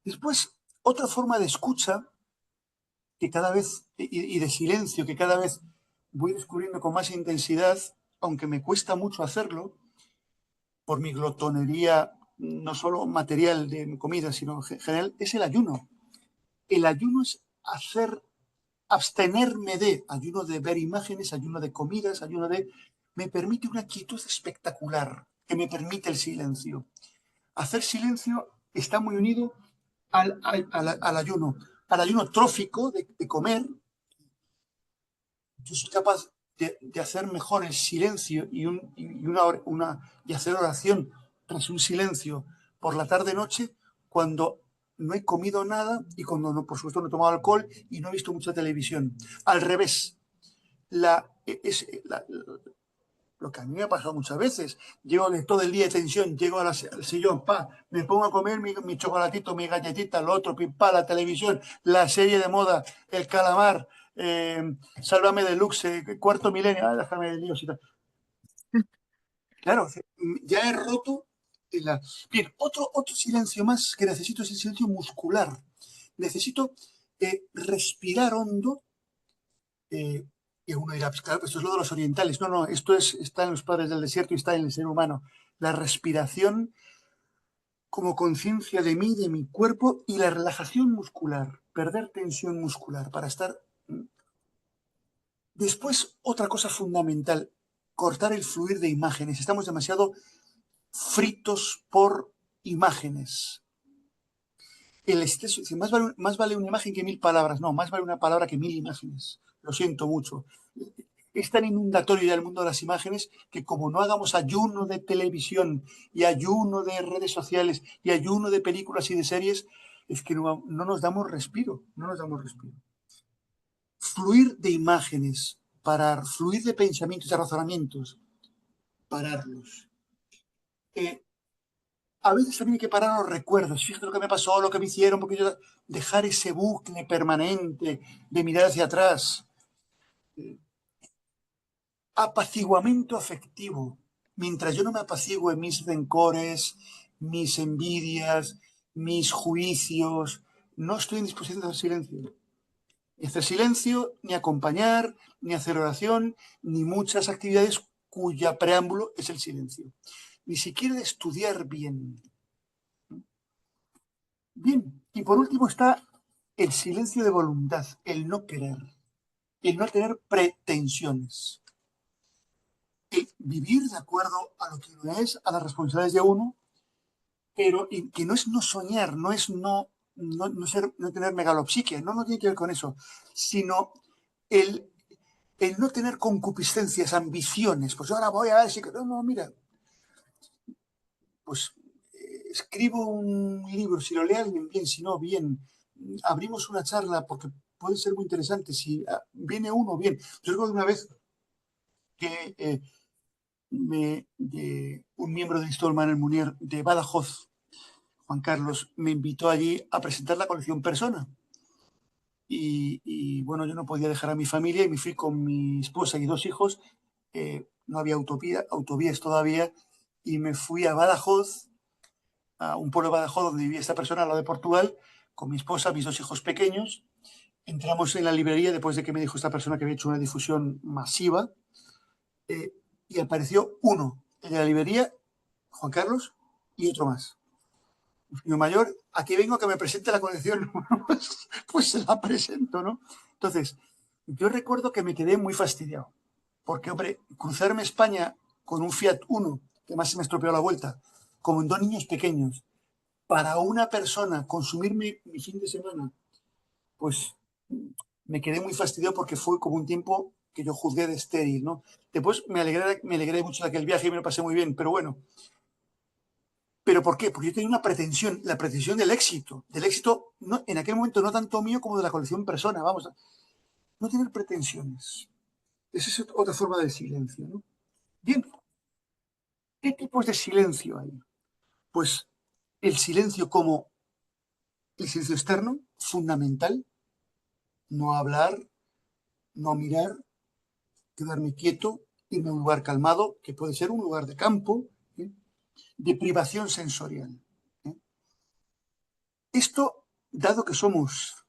Después, otra forma de escucha que cada vez, y de silencio, que cada vez voy descubriendo con más intensidad, aunque me cuesta mucho hacerlo, por mi glotonería, no solo material de comida, sino en general, es el ayuno. El ayuno es abstenerme ayuno de ver imágenes, ayuno de comidas, me permite una quietud espectacular, que me permite el silencio. Hacer silencio está muy unido al ayuno trófico de comer. Yo soy capaz de hacer mejor el silencio y hacer oración tras un silencio por la tarde-noche cuando no he comido nada y cuando, no, por supuesto, no he tomado alcohol y no he visto mucha televisión. Al revés, lo que a mí me ha pasado muchas veces. Llego de todo el día de tensión, llego al sillón, me pongo a comer mi chocolatito, mi galletita, lo otro, la televisión, la serie de moda, El Calamar, Sálvame Deluxe, Cuarto Milenio, déjame de líos y tal. Claro, ya he roto. Bien, otro silencio más que necesito es el silencio muscular. Necesito respirar hondo. Y uno dirá, pues claro, esto es lo de los orientales. No, está en los padres del desierto y está en el ser humano. La respiración como conciencia de mí, de mi cuerpo, y la relajación muscular, perder tensión muscular para estar. Después, otra cosa fundamental, cortar el fluir de imágenes. Estamos demasiado fritos por imágenes. El exceso, más vale una imagen que 1000 palabras. No, más vale una palabra que 1000 imágenes. Lo siento mucho. Es tan inundatorio ya el mundo de las imágenes que como no hagamos ayuno de televisión y ayuno de redes sociales y ayuno de películas y de series, es que no nos damos respiro, no nos damos respiro. Fluir de imágenes, fluir de pensamientos, de razonamientos, pararlos. A veces también hay que parar los recuerdos. Fíjate lo que me pasó, lo que me hicieron, porque dejar ese bucle permanente de mirar hacia atrás. Apaciguamiento afectivo. Mientras yo no me apacigüe mis rencores, mis envidias, mis juicios, no estoy en disposición de hacer silencio. Ni hacer silencio, ni acompañar, ni hacer oración, ni muchas actividades cuya preámbulo es el silencio. Ni siquiera de estudiar bien. Bien, y por último está el silencio de voluntad, el no querer, el no tener pretensiones. Vivir de acuerdo a lo que uno es, a las responsabilidades de uno, pero que no es no soñar, no es no tener megalopsiquia, no tiene que ver con eso, sino el no tener concupiscencias, ambiciones. Pues ahora voy a ver si... No, mira, pues escribo un libro, si lo lee alguien bien, si no, bien. Abrimos una charla porque puede ser muy interesante. Si viene uno, bien. Yo recuerdo una vez que un miembro de Stolman, el Munier de Badajoz, Juan Carlos, me invitó allí a presentar la colección Persona. Y bueno, yo no podía dejar a mi familia y me fui con mi esposa y 2 hijos. No había autovías todavía, y me fui a Badajoz, a un pueblo de Badajoz donde vivía esta persona, al lado de Portugal, con mi esposa, mis 2 hijos pequeños. Entramos en la librería después de que me dijo esta persona que había hecho una difusión masiva, y apareció uno en la librería, Juan Carlos, y otro más. Niño mayor, aquí vengo a que me presente la colección. Pues se la presento, ¿no? Entonces, yo recuerdo que me quedé muy fastidiado. Porque, hombre, cruzarme España con un Fiat Uno, que más se me estropeó la vuelta, como en dos niños pequeños, para una persona consumirme mi fin de semana, pues me quedé muy fastidiado porque fue como un tiempo que yo juzgué de estéril, ¿no? Después me alegré mucho de aquel viaje y me lo pasé muy bien, pero bueno. ¿Pero por qué? Porque yo tenía una pretensión, la pretensión del éxito no, en aquel momento no tanto mío como de la colección persona, vamos, no tener pretensiones. Esa es otra forma del silencio, ¿no? Bien, ¿qué tipos de silencio hay? Pues el silencio como el silencio externo, fundamental, no hablar, no mirar, quedarme quieto, irme a un lugar calmado, que puede ser un lugar de campo, ¿eh? De privación sensorial. ¿Eh? Esto, dado que somos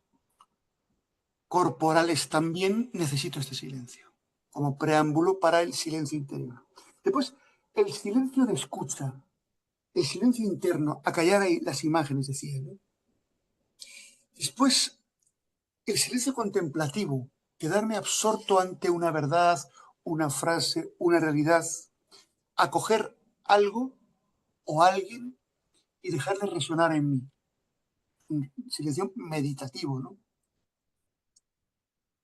corporales también, necesito este silencio, como preámbulo para el silencio interior. Después, el silencio de escucha, el silencio interno, acallar ahí las imágenes, decía, ¿no? Después, el silencio contemplativo, quedarme absorto ante una verdad, una frase, una realidad, acoger algo o alguien y dejar de resonar en mí. Un silencio meditativo, ¿no?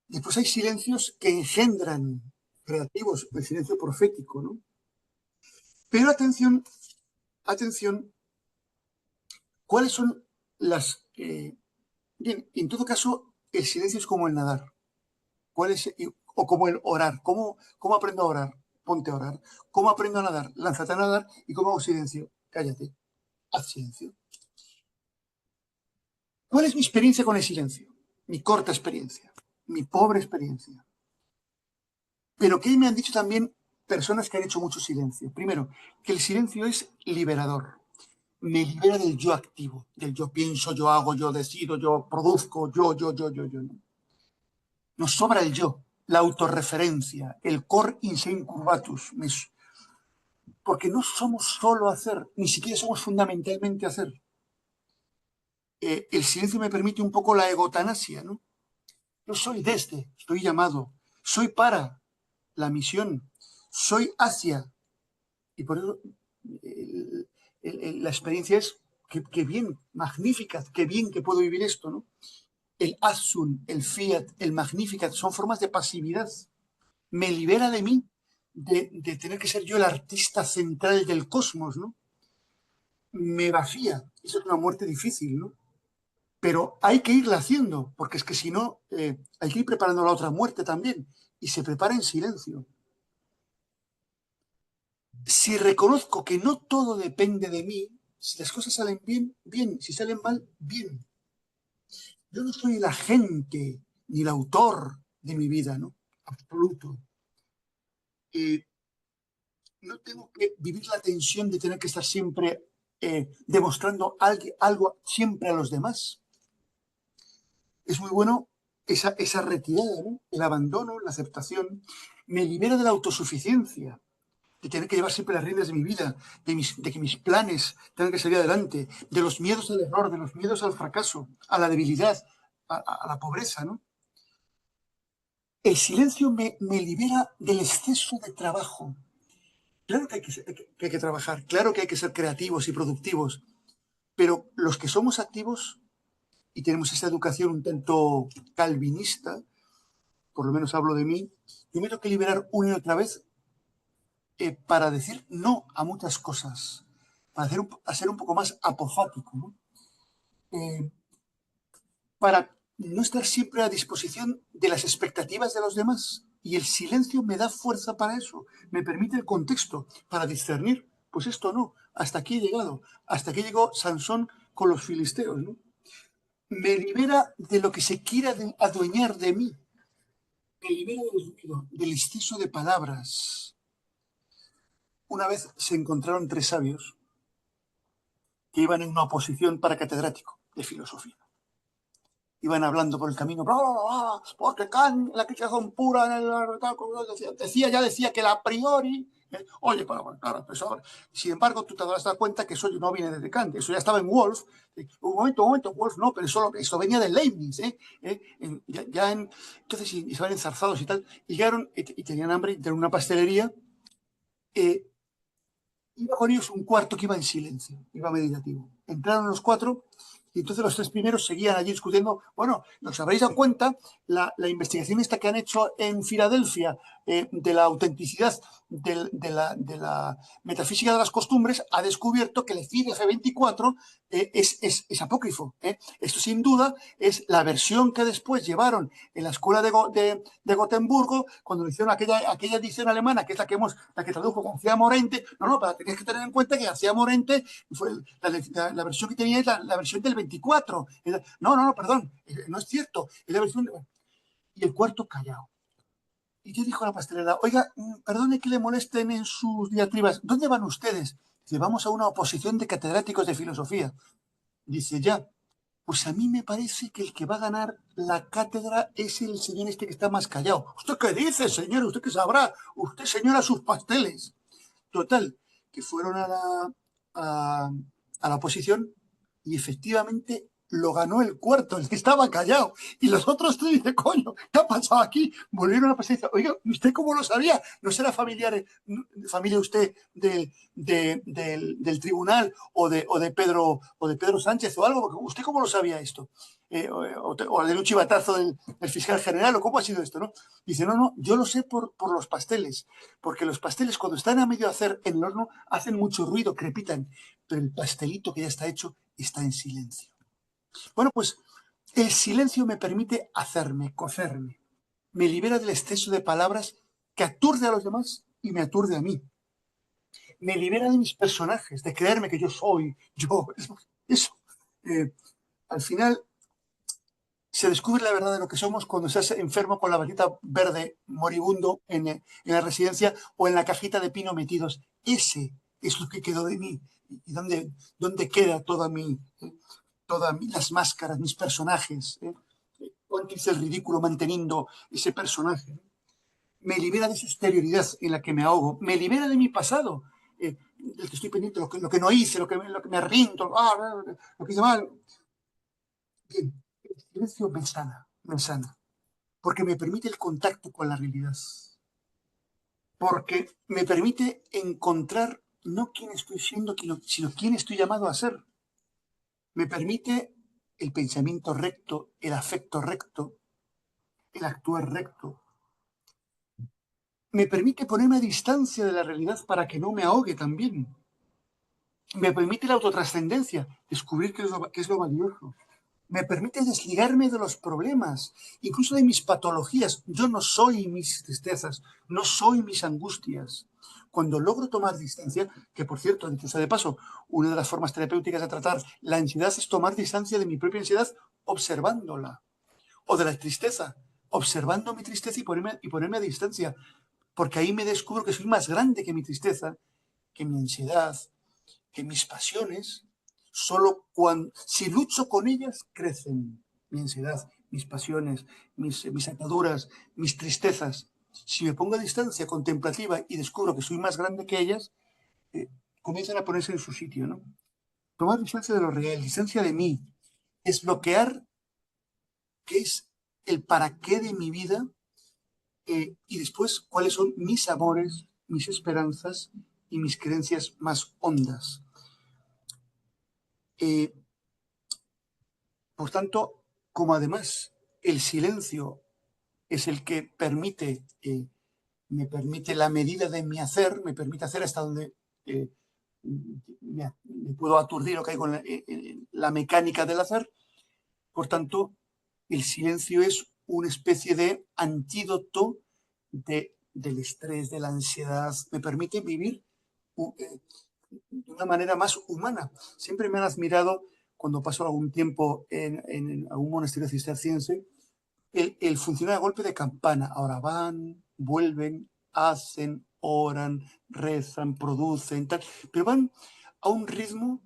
Después hay silencios que engendran creativos, el silencio profético, ¿no? Pero atención, atención, ¿cuáles son las... bien, en todo caso, el silencio es como el nadar. ¿Cuál es, o como el orar? ¿Cómo aprendo a orar? Ponte a orar. ¿Cómo aprendo a nadar? Lánzate a nadar. ¿Y cómo hago silencio? Cállate, haz silencio. ¿Cuál es mi experiencia con el silencio? Mi corta experiencia, mi pobre experiencia. Pero ¿qué me han dicho también personas que han hecho mucho silencio? Primero, que el silencio es liberador. Me libera del yo activo, del yo pienso, yo hago, yo decido, yo produzco, yo. Nos sobra el yo, la autorreferencia, el cor insane curvatus, porque no somos solo hacer, ni siquiera somos fundamentalmente hacer. El silencio me permite un poco la egotanasia, ¿no? Yo soy desde, estoy llamado, soy para la misión, soy hacia, y por eso la experiencia es que bien, magnífica, qué bien que puedo vivir esto, ¿no? El Azul, el Fiat, el Magnificat son formas de pasividad. Me libera de mí, de tener que ser yo el artista central del cosmos, ¿no? Me vacía. Eso es una muerte difícil, ¿no? Pero hay que irla haciendo, porque es que si no, hay que ir preparando la otra muerte también. Y se prepara en silencio. Si reconozco que no todo depende de mí, si las cosas salen bien, bien. Si salen mal, bien. Yo no soy el agente ni el autor de mi vida, ¿no? Absoluto. Eh, no tengo que vivir la tensión de tener que estar siempre demostrando algo siempre a los demás. Es muy bueno esa retirada, ¿no? El abandono, la aceptación. Me libera de la autosuficiencia, de tener que llevar siempre las riendas de mi vida, de que mis planes tengan que salir adelante, de los miedos al error, de los miedos al fracaso, a la debilidad, a la pobreza, ¿no? El silencio me libera del exceso de trabajo. Claro que hay que trabajar, claro que hay que ser creativos y productivos, pero los que somos activos y tenemos esa educación un tanto calvinista, por lo menos hablo de mí, yo me tengo que liberar una y otra vez para decir no a muchas cosas, para ser un poco más apofático, ¿no? Eh, para no estar siempre a disposición de las expectativas de los demás. Y el silencio me da fuerza para eso, me permite el contexto para discernir, pues esto no, hasta aquí he llegado, hasta aquí llegó Sansón con los filisteos, ¿no? Me libera de lo que se quiera adueñar de mí, me libera del exceso de palabras. Una vez se encontraron tres sabios que iban en una oposición para catedrático de filosofía. Iban hablando por el camino, bla, bla, bla, porque Kant, la crítica son pura, decía que a priori Oye, pero bueno, claro, pues ahora, sin embargo, tú te das cuenta que eso no viene desde Kant, eso ya estaba en Wolf. Un momento, Wolf no, pero eso venía de Leibniz. Entonces, y se van enzarzados y tal, y llegaron y tenían hambre y tenían una pastelería. Iba con ellos un cuarto que iba en silencio, iba meditativo. Entraron los cuatro y entonces los tres primeros seguían allí discutiendo. Bueno, os habréis dado cuenta, la investigación esta que han hecho en Filadelfia de la autenticidad de la metafísica de las costumbres ha descubierto que el CID F24 es apócrifo. Esto sin duda es la versión que después llevaron en la escuela de Gotemburgo cuando hicieron aquella edición alemana, que es la que tradujo García Morente. No, pero tenías que tener en cuenta que García Morente fue la versión que tenía es la versión del 24. No, perdón, no es cierto. Es la versión y el cuarto callado. Y yo dijo a la pastelera, oiga, perdone que le molesten en sus diatribas, ¿dónde van ustedes? Dice, vamos a una oposición de catedráticos de filosofía. Dice, ya, pues a mí me parece que el que va a ganar la cátedra es el señor este que está más callado. ¿Usted qué dice, señor? ¿Usted qué sabrá? Usted, señora, sus pasteles. Total, que fueron a la oposición y efectivamente lo ganó el cuarto, el que estaba callado. Y los otros tres dicen, coño, ¿qué ha pasado aquí? Volvieron a pasar y dicen, oiga, ¿usted cómo lo sabía? ¿No será familia usted del tribunal o de Pedro Sánchez o algo? ¿Usted cómo lo sabía esto? O de un chivatazo del fiscal general, o cómo ha sido esto, ¿no? Dice, no, yo lo sé por los pasteles, porque los pasteles cuando están a medio hacer en el horno hacen mucho ruido, crepitan, pero el pastelito que ya está hecho está en silencio. Bueno, pues el silencio me permite hacerme, cocerme, me libera del exceso de palabras que aturde a los demás y me aturde a mí. Me libera de mis personajes, de creerme que yo soy yo. Eso. Al final se descubre la verdad de lo que somos cuando estás enfermo con la batita verde moribundo en la residencia o en la cajita de pino metidos. Ese es lo que quedó de mí. ¿Y dónde queda todas las máscaras, mis personajes? ¿Cuánto hice el ridículo manteniendo ese personaje? Me libera de esa exterioridad en la que me ahogo. Me libera de mi pasado, del que estoy pendiente, lo que no hice, lo que me arrepiento, lo que hice mal. Bien, el silencio me sana, porque me permite el contacto con la realidad, porque me permite encontrar no quién estoy siendo, sino quién estoy llamado a ser. Me permite el pensamiento recto, el afecto recto, el actuar recto. Me permite ponerme a distancia de la realidad para que no me ahogue también. Me permite la autotrascendencia, descubrir qué es lo valioso. Me permite desligarme de los problemas, incluso de mis patologías. Yo no soy mis tristezas, no soy mis angustias. Cuando logro tomar distancia, que por cierto, dicho sea de paso, una de las formas terapéuticas de tratar la ansiedad es tomar distancia de mi propia ansiedad observándola, o de la tristeza, observando mi tristeza y ponerme a distancia, porque ahí me descubro que soy más grande que mi tristeza, que mi ansiedad, que mis pasiones, si lucho con ellas, crecen mi ansiedad, mis pasiones, mis ataduras, mis tristezas. Si me pongo a distancia contemplativa y descubro que soy más grande que ellas, comienzan a ponerse en su sitio, ¿no? Tomar distancia de lo real, distancia de mí, desbloquear qué es el para qué de mi vida y después cuáles son mis amores, mis esperanzas y mis creencias más hondas. Por tanto, como además el silencio es el que me permite la medida de mi hacer, me permite hacer hasta donde me puedo aturdir o caigo en la mecánica del hacer. Por tanto, el silencio es una especie de antídoto del estrés, de la ansiedad. Me permite vivir de una manera más humana. Siempre me han admirado, cuando paso algún tiempo en algún monasterio cisterciense, el funcionar a golpe de campana. Ahora van, vuelven, hacen, oran, rezan, producen, tal, pero van a un ritmo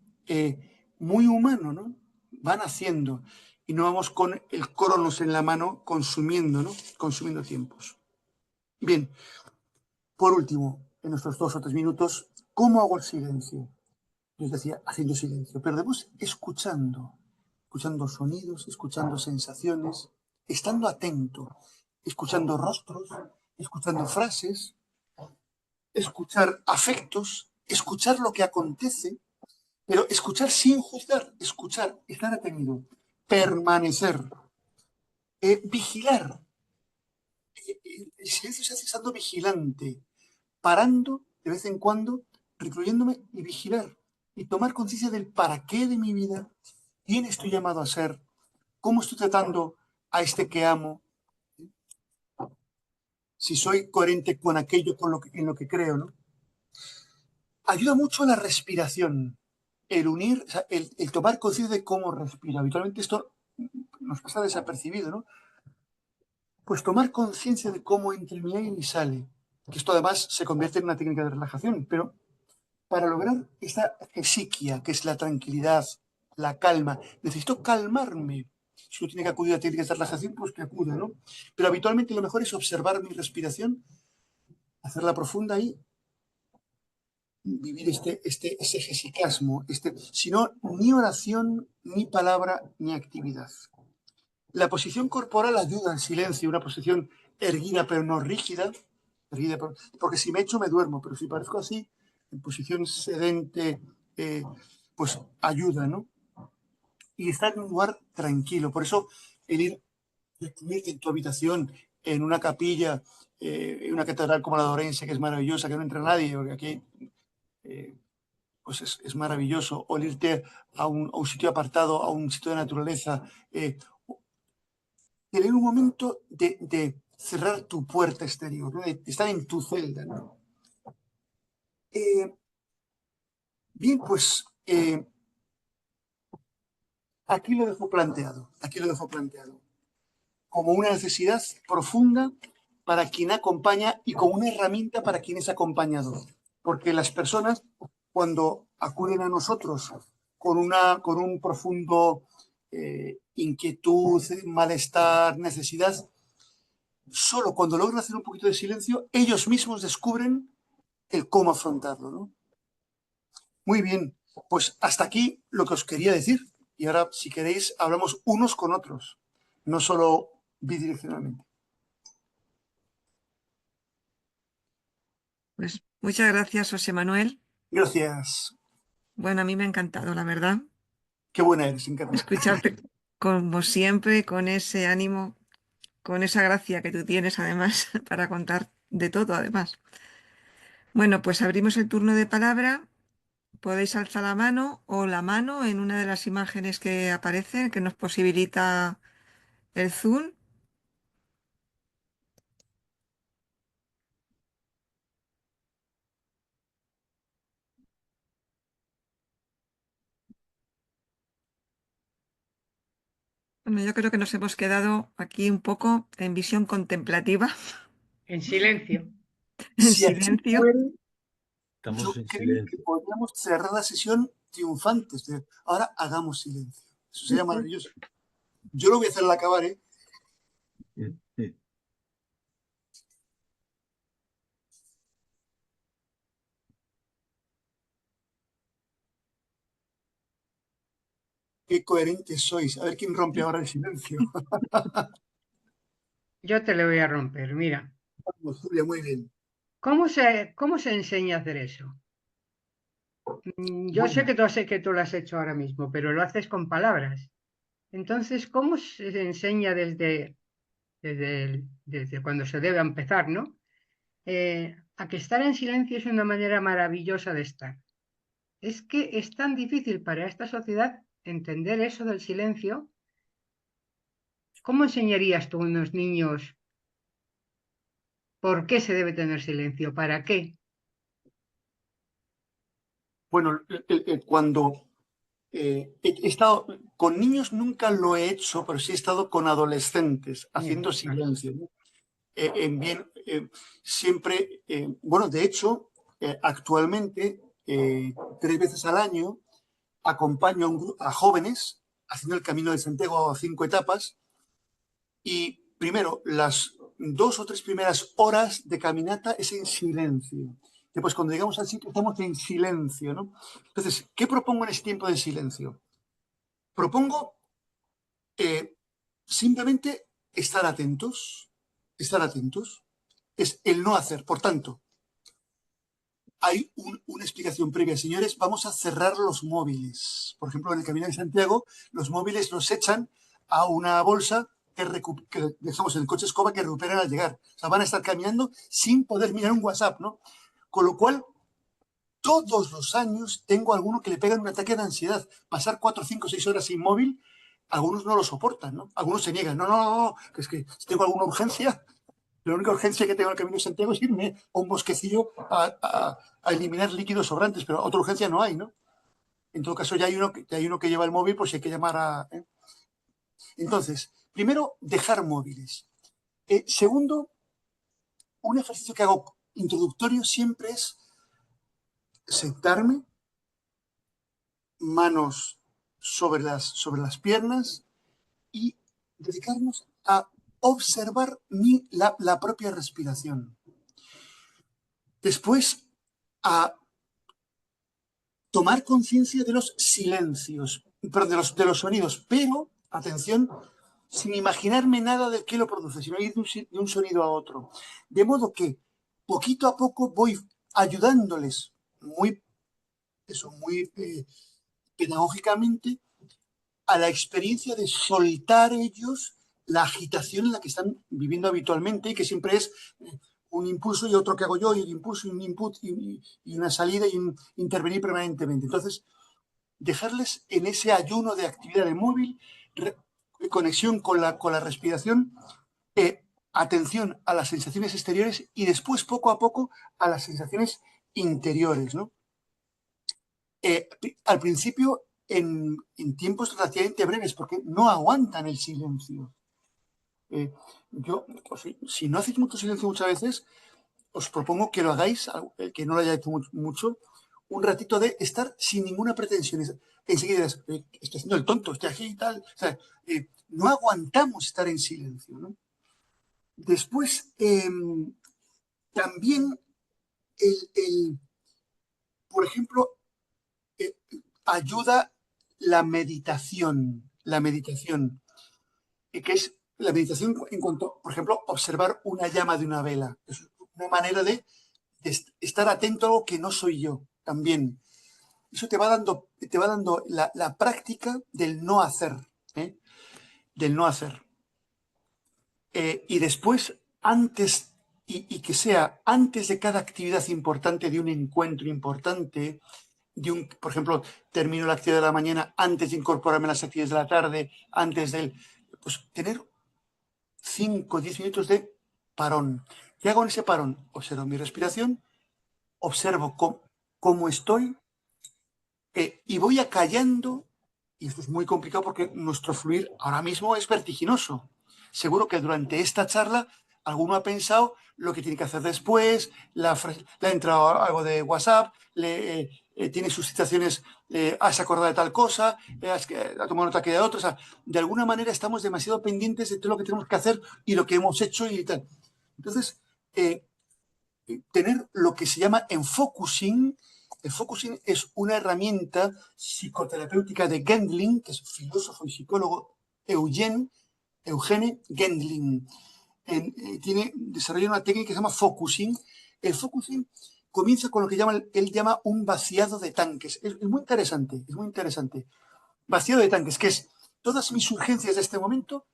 muy humano, ¿no? Van haciendo y no vamos con el cronos en la mano consumiendo, ¿no? Consumiendo tiempos. Bien, por último, en nuestros 2 o 3 minutos cómo hago el silencio. Yo os decía, haciendo silencio, pero después escuchando sonidos, escuchando sensaciones, estando atento, escuchando rostros, escuchando frases, escuchar afectos, escuchar lo que acontece, pero escuchar sin juzgar, escuchar, estar atento, permanecer, vigilar. El silencio se hace estando vigilante, parando de vez en cuando, recluyéndome y vigilar y tomar conciencia del para qué de mi vida, quién estoy llamado a ser, cómo estoy tratando a este que amo, si soy coherente con aquello en lo que creo, ¿no? Ayuda mucho la respiración, el unir, o sea, el tomar conciencia de cómo respiro. Habitualmente esto nos pasa desapercibido, ¿no? Pues tomar conciencia de cómo entre mi aire y sale, que esto además se convierte en una técnica de relajación, pero para lograr esta psiquia, que es la tranquilidad, la calma, necesito calmarme. Si uno tiene que acudir a técnicas de relajación, pues que acuda, ¿no? Pero habitualmente lo mejor es observar mi respiración, hacerla profunda y vivir ese jesicasmo, si no, ni oración, ni palabra, ni actividad. La posición corporal ayuda al silencio, una posición erguida pero no rígida, porque si me echo me duermo, pero si parezco así, en posición sedente, pues ayuda, ¿no? Y estar en un lugar tranquilo. Por eso el ir recluirte en tu habitación, en una capilla, en una catedral como la de Orense, que es maravillosa, que no entra nadie, porque aquí eh, pues es maravilloso, o el irte a un sitio apartado, a un sitio de naturaleza, tener un momento de cerrar tu puerta exterior, ¿no? De estar en tu celda, ¿no? Bien, pues aquí lo dejo planteado, como una necesidad profunda para quien acompaña y como una herramienta para quien es acompañador. Porque las personas, cuando acuden a nosotros con un profundo inquietud, malestar, necesidad, solo cuando logran hacer un poquito de silencio, ellos mismos descubren el cómo afrontarlo, ¿no? Muy bien, pues hasta aquí lo que os quería decir. Y ahora, si queréis, hablamos unos con otros, no solo bidireccionalmente. Pues muchas gracias, José Manuel. Gracias. Bueno, a mí me ha encantado, la verdad, Qué buena eres, Encarna. escucharte como siempre, con ese ánimo, con esa gracia que tú tienes, además, para contar de todo, además. Bueno, pues abrimos el turno de palabra. Podéis alzar la mano o la mano en una de las imágenes que aparecen, que nos posibilita el Zoom. Bueno, yo creo que nos hemos quedado aquí un poco en visión contemplativa, En silencio. en Si así silencio. fuera, Estamos yo en creo que silencio. podríamos cerrar la sesión triunfantes. Ahora hagamos silencio. Eso sería maravilloso. Yo lo voy a hacer al acabar, ¿eh? Qué coherentes sois. A ver quién rompe ahora el silencio. Yo te lo voy a romper. Mira, Vamos, Julia, muy bien. ¿cómo se enseña a hacer eso? Yo sé Bueno, que tú lo has hecho ahora mismo, pero lo haces con palabras. Entonces, ¿cómo se enseña desde cuando se debe empezar, ¿no? A que estar en silencio es una manera maravillosa de estar. Es que es tan difícil para esta sociedad entender eso del silencio. ¿Cómo enseñarías tú a unos niños por qué se debe tener silencio? ¿Para qué? bueno, cuando he estado con niños nunca lo he hecho, pero sí he estado con adolescentes haciendo silencio, ¿no? Bien, siempre, bueno, de hecho, actualmente, 3 veces al año, acompaño a jóvenes haciendo el Camino de Santiago a 5 etapas y primero las 2 o 3 primeras horas de caminata es en silencio. Después, cuando llegamos al sitio, estamos en silencio, ¿no? Entonces, ¿qué propongo en este tiempo de silencio? Propongo simplemente estar atentos, es el no hacer. Por tanto, hay una explicación previa. Señores, vamos a cerrar los móviles. Por ejemplo, en el Camino de Santiago, los móviles los echan a una bolsa que dejamos en el coche escoba que recuperan al llegar. O sea, van a estar caminando sin poder mirar un WhatsApp, ¿no? Con lo cual, todos los años tengo alguno que le pegan un ataque de ansiedad. Pasar 4, 5, 6 horas sin móvil, algunos no lo soportan, ¿no? Algunos se niegan. No, que es que si tengo alguna urgencia, la única urgencia que tengo en el Camino de Santiago es irme a un bosquecillo a eliminar líquidos sobrantes, pero otra urgencia no hay, ¿no? En todo caso, ya hay uno que lleva el móvil, pues hay que llamar a... Entonces, primero, dejar móviles. Segundo, un ejercicio que hago introductorio siempre es sentarme, manos sobre las piernas y dedicarnos a observar la propia respiración. Después, a tomar conciencia de los silencios, perdón, de los sonidos, pero, atención, sin imaginarme nada de qué lo produce, sino ir de un sonido a otro. De modo que, poquito a poco, voy ayudándoles muy pedagógicamente a la experiencia de soltar ellos la agitación en la que están viviendo habitualmente y que siempre es un impulso y otro que hago yo, y el impulso y un input y una salida y un intervenir permanentemente. Entonces, dejarles en ese ayuno de actividad de móvil, conexión con la respiración, atención a las sensaciones exteriores y después, poco a poco, a las sensaciones interiores, ¿no? Al principio, en tiempos relativamente breves, porque no aguantan el silencio. Yo, pues, si no hacéis mucho silencio muchas veces, os propongo que lo hagáis, que no lo hayáis hecho mucho, un ratito de estar sin ninguna pretensión. Enseguida estoy haciendo el tonto, estoy aquí y tal. O sea, no aguantamos estar en silencio, ¿no? Después, también, por ejemplo, ayuda la meditación, que es la meditación en cuanto, por ejemplo, observar una llama de una vela. Es una manera de estar atento a algo que no soy yo también. Eso te va dando la práctica del no hacer, ¿eh? Del no hacer. Y después, antes, y que sea antes de cada actividad importante, de un encuentro importante, por ejemplo, termino la actividad de la mañana antes de incorporarme a las actividades de la tarde, pues tener 5 o 10 minutos de parón. ¿Qué hago en ese parón? Observo mi respiración, observo cómo estoy, y voy acallando, y esto es muy complicado porque nuestro fluir ahora mismo es vertiginoso. Seguro que durante esta charla alguno ha pensado lo que tiene que hacer después, le ha entrado algo de WhatsApp, tiene sus situaciones, has acordado de tal cosa, ha tomado nota que de otra. O sea, de alguna manera estamos demasiado pendientes de todo lo que tenemos que hacer y lo que hemos hecho y tal. Entonces, tener lo que se llama enfocusing. El focusing es una herramienta psicoterapéutica de Gendlin, que es filósofo y psicólogo Eugene Gendlin. Desarrolla una técnica que se llama focusing. El focusing comienza con lo que él llama un vaciado de tanques. Es muy interesante, es muy interesante. Vaciado de tanques, que es todas mis urgencias de este momento,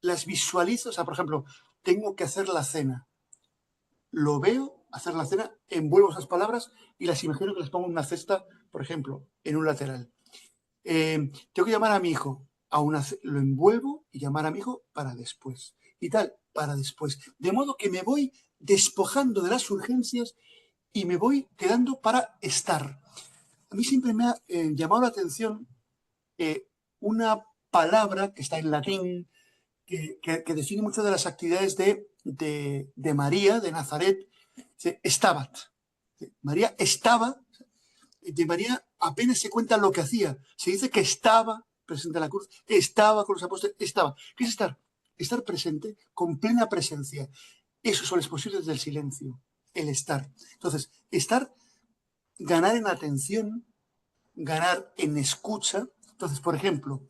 las visualizo. O sea, por ejemplo, tengo que hacer la cena. Lo veo hacer la cena, envuelvo esas palabras y las imagino que las pongo en una cesta, por ejemplo, en un lateral. Tengo que llamar a mi hijo, lo envuelvo y llamar a mi hijo para después. Y tal, para después. De modo que me voy despojando de las urgencias y me voy quedando para estar. A mí siempre me ha llamado la atención una palabra que está en latín, que define muchas de las actividades de María, de Nazaret. Estabat. María estaba, de María apenas se cuenta lo que hacía. Se dice que estaba presente en la cruz, estaba con los apóstoles, estaba. ¿Qué es estar? Estar presente con plena presencia. Eso solo es posible desde el silencio. el estar. Entonces, estar, ganar en atención, ganar en escucha. Entonces, por ejemplo,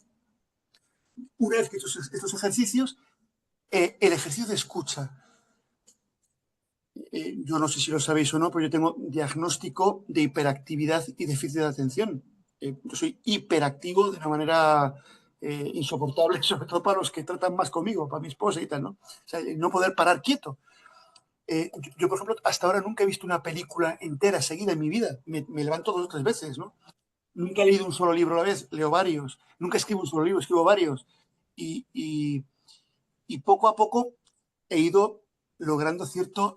una vez que estos ejercicios, el ejercicio de escucha, yo no sé si lo sabéis o no, pero yo tengo diagnóstico de hiperactividad y déficit de atención. Yo soy hiperactivo de una manera insoportable, sobre todo para los que tratan más conmigo, para mi esposa y tal, ¿no? O sea, no poder parar quieto. Yo, por ejemplo, hasta ahora nunca he visto una película entera seguida en mi vida. Me levanto 2 o 3 veces, ¿no? Nunca he leído un solo libro a la vez, leo varios. Nunca escribo un solo libro, escribo varios. Y poco a poco he ido logrando cierto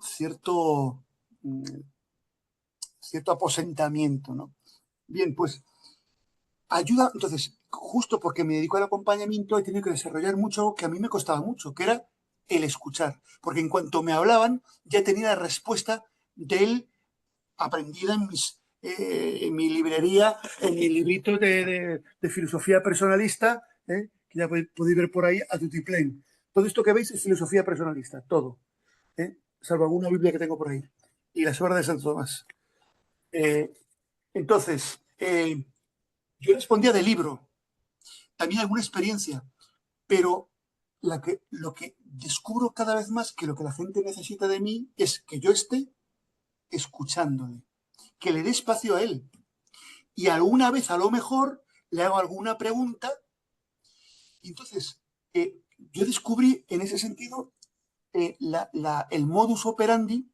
aposentamiento, ¿no? Bien, pues ayuda, entonces, justo porque me dedico al acompañamiento, he tenido que desarrollar mucho que a mí me costaba mucho, que era el escuchar. Porque en cuanto me hablaban, ya tenía la respuesta de él aprendida en mi librería, en mi librito de filosofía personalista, que ya podéis ver por ahí a tutiplén. Todo esto que veis es filosofía personalista, todo, salvo alguna Biblia que tengo por ahí. Y las obras de Santo Tomás. Eh, entonces, yo respondía de libro, también alguna experiencia, pero lo que descubro cada vez más que lo que la gente necesita de mí es que yo esté escuchándole, que le dé espacio a él. Y alguna vez, a lo mejor, le hago alguna pregunta. Y entonces, yo descubrí en ese sentido el modus operandi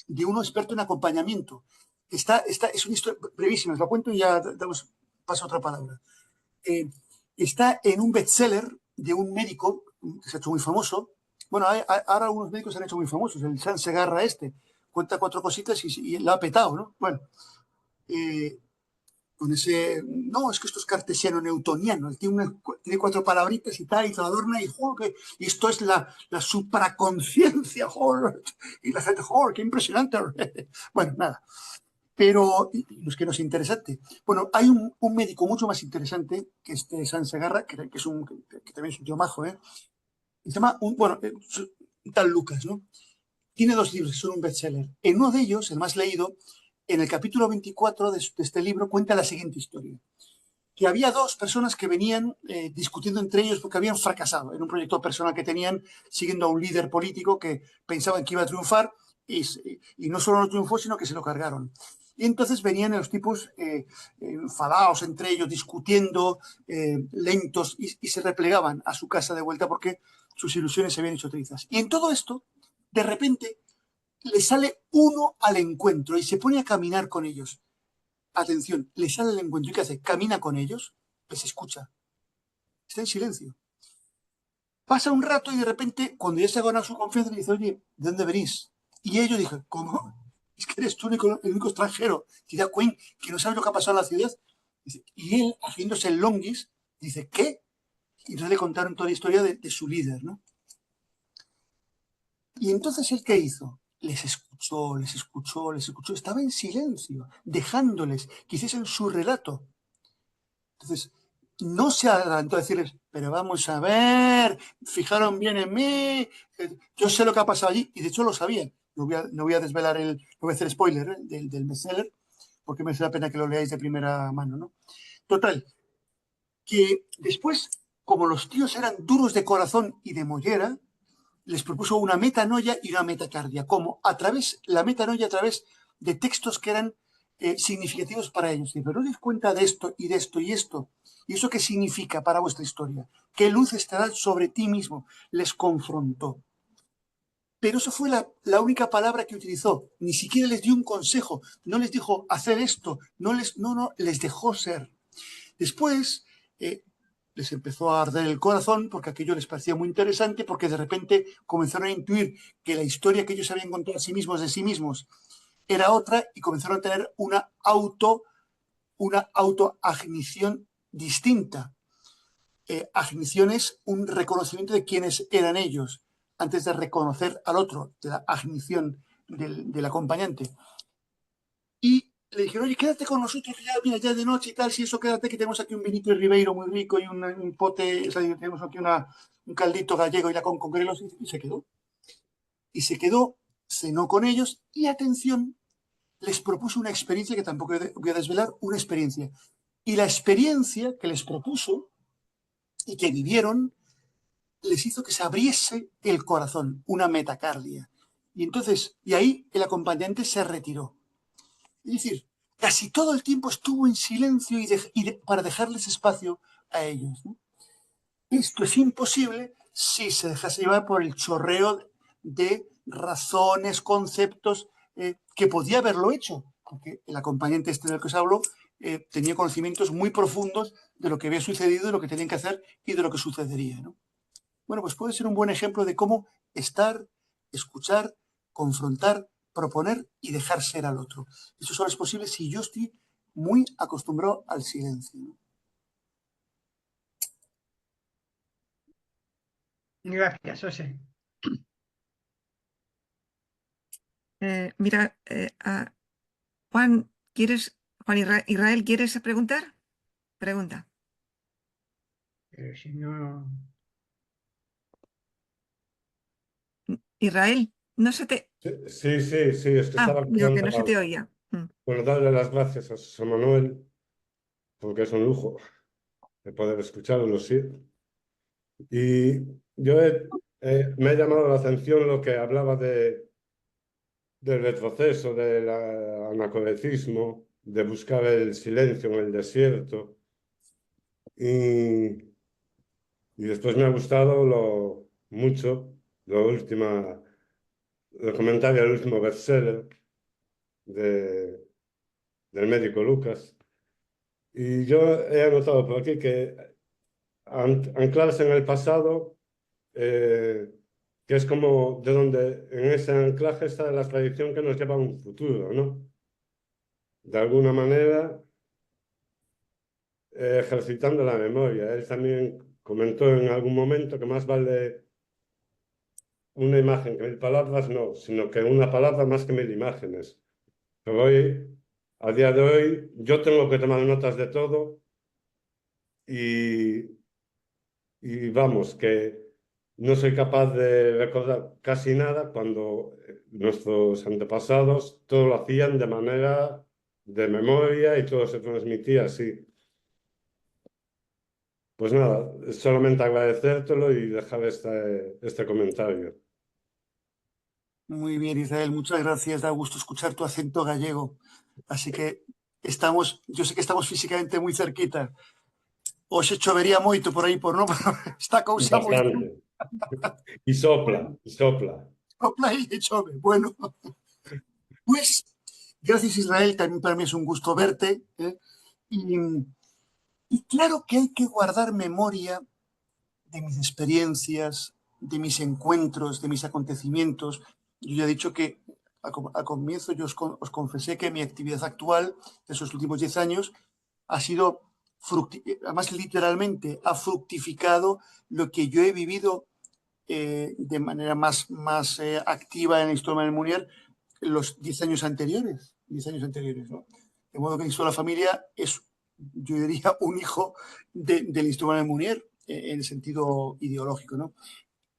de uno experto en acompañamiento. Es una historia brevísima, os lo cuento y ya damos paso a otra palabra. Está en un bestseller de un médico que se ha hecho muy famoso. Bueno, ahora algunos médicos se han hecho muy famosos. El San Segarra cuenta 4 cositas y la ha petado, ¿no? Bueno, con ese, no, es que esto es cartesiano-newtoniano, tiene 4 palabritas y tal, y te lo adorna, y esto es la supraconciencia, y la gente, qué impresionante. Bueno, nada, pero no es que no es interesante. Bueno, hay un médico mucho más interesante que este San Segarra, que también es un tío majo, se llama, un tal Lucas, ¿no? Tiene 2 libros que son un bestseller. En uno de ellos, el más leído, en el capítulo 24 de este libro, cuenta la siguiente historia. Que había 2 personas que venían discutiendo entre ellos porque habían fracasado en un proyecto personal que tenían siguiendo a un líder político que pensaban que iba a triunfar y no solo no triunfó, sino que se lo cargaron. Y entonces venían los tipos enfadados entre ellos, discutiendo, lentos, y se replegaban a su casa de vuelta porque sus ilusiones se habían hecho trizas. Y en todo esto, de repente, le sale uno al encuentro y se pone a caminar con ellos. Atención, le sale al encuentro y ¿qué hace? Camina con ellos, les escucha, está en silencio. Pasa un rato y de repente, cuando ya se ha ganado su confianza, le dice, oye, ¿de dónde venís? Y ellos dicen, ¿cómo? Es que eres tú el único extranjero, tía Queen, que no sabe lo que ha pasado en la ciudad. Y él, haciéndose el longis, dice, ¿qué? Y entonces le contaron toda la historia de su líder, ¿no? Y entonces, ¿él qué hizo? Les escuchó, les escuchó, les escuchó. Estaba en silencio, dejándoles que hiciesen su relato. Entonces, no se adelantó a decirles, pero vamos a ver, fijaron bien en mí, yo sé lo que ha pasado allí, y de hecho lo sabían. No voy a desvelar no voy a hacer spoiler del bestseller, porque merece la pena que lo leáis de primera mano, ¿no? Total, que después, como los tíos eran duros de corazón y de mollera, les propuso una metanoia y una metacardia, como la metanoia a través de textos que eran significativos para ellos. Pero no des cuenta de esto y de esto y esto. ¿Y eso qué significa para vuestra historia? ¿Qué luz estará sobre ti mismo? Les confrontó. Pero eso fue la única palabra que utilizó. Ni siquiera les dio un consejo. No les dijo hacer esto. No, les dejó ser. Después les empezó a arder el corazón porque aquello les parecía muy interesante, porque de repente comenzaron a intuir que la historia que ellos habían contado a sí mismos de sí mismos era otra y comenzaron a tener una autoagnición distinta. Agnición es un reconocimiento de quiénes eran ellos antes de reconocer al otro, de la agnición del acompañante. Y le dijeron, oye, quédate con nosotros, que ya, mira, ya es de noche y tal, si eso quédate, que tenemos aquí un vinito de Ribeiro muy rico y un pote, o sea, tenemos aquí un caldito gallego y la con grelos, y se quedó. Y se quedó cenó con ellos y, atención, les propuso una experiencia que tampoco voy a desvelar, una experiencia. Y la experiencia que les propuso y que vivieron les hizo que se abriese el corazón, una metacardia. Y entonces, y ahí el acompañante se retiró. Es decir, casi todo el tiempo estuvo en silencio para dejarles espacio a ellos, ¿no? Esto es imposible si se dejase llevar por el chorreo de razones, conceptos, que podía haberlo hecho, porque el acompañante este del que os hablo tenía conocimientos muy profundos de lo que había sucedido, de lo que tenían que hacer y de lo que sucedería, ¿no? Bueno, pues puede ser un buen ejemplo de cómo estar, escuchar, confrontar, proponer y dejar ser al otro. Eso solo es posible si yo estoy muy acostumbrado al silencio, ¿no? Gracias, José. Mira, Juan, Israel, ¿quieres preguntar? Pregunta. Si no... Israel, no se te... Sí, es que estaba digo que activando no se te la... oía. Bueno, darle las gracias a José Manuel, porque es un lujo de poder escucharlo, sí. Y yo me ha llamado la atención lo que hablaba del retroceso, del anacoretismo, de buscar el silencio en el desierto. Y después me ha gustado mucho el comentario del último bestseller del médico Lucas. Y yo he anotado por aquí que anclarse en el pasado, que es como de donde en ese anclaje está la tradición que nos lleva a un futuro, ¿no? De alguna manera, ejercitando la memoria. Él también comentó en algún momento que más vale una imagen que 1000 palabras, no, sino que una palabra más que 1000 imágenes. Pero hoy, a día de hoy, yo tengo que tomar notas de todo y vamos, que no soy capaz de recordar casi nada cuando nuestros antepasados todo lo hacían de manera de memoria y todo se transmitía así. Pues nada, solamente agradecértelo y dejar este comentario. Muy bien, Israel, muchas gracias. Da gusto escuchar tu acento gallego. Así que yo sé que estamos físicamente muy cerquita. Hoxe chovería moito por aí por non, está a cousa moi... Bastante. Y sopla, y sopla. Sopla e chove. Bueno, pues, gracias Israel, también para mí es un gusto verte. Y claro que hay que guardar memoria de mis experiencias, de mis encuentros, de mis acontecimientos. Yo ya he dicho que al comienzo yo os confesé que mi actividad actual de esos últimos 10 años ha sido, además literalmente, ha fructificado lo que yo he vivido de manera más activa en la historia del Munier los 10 años anteriores. 10 años anteriores, ¿no? De modo que la historia de la familia es, yo diría, un hijo del instrumento de Munier en el sentido ideológico, ¿no?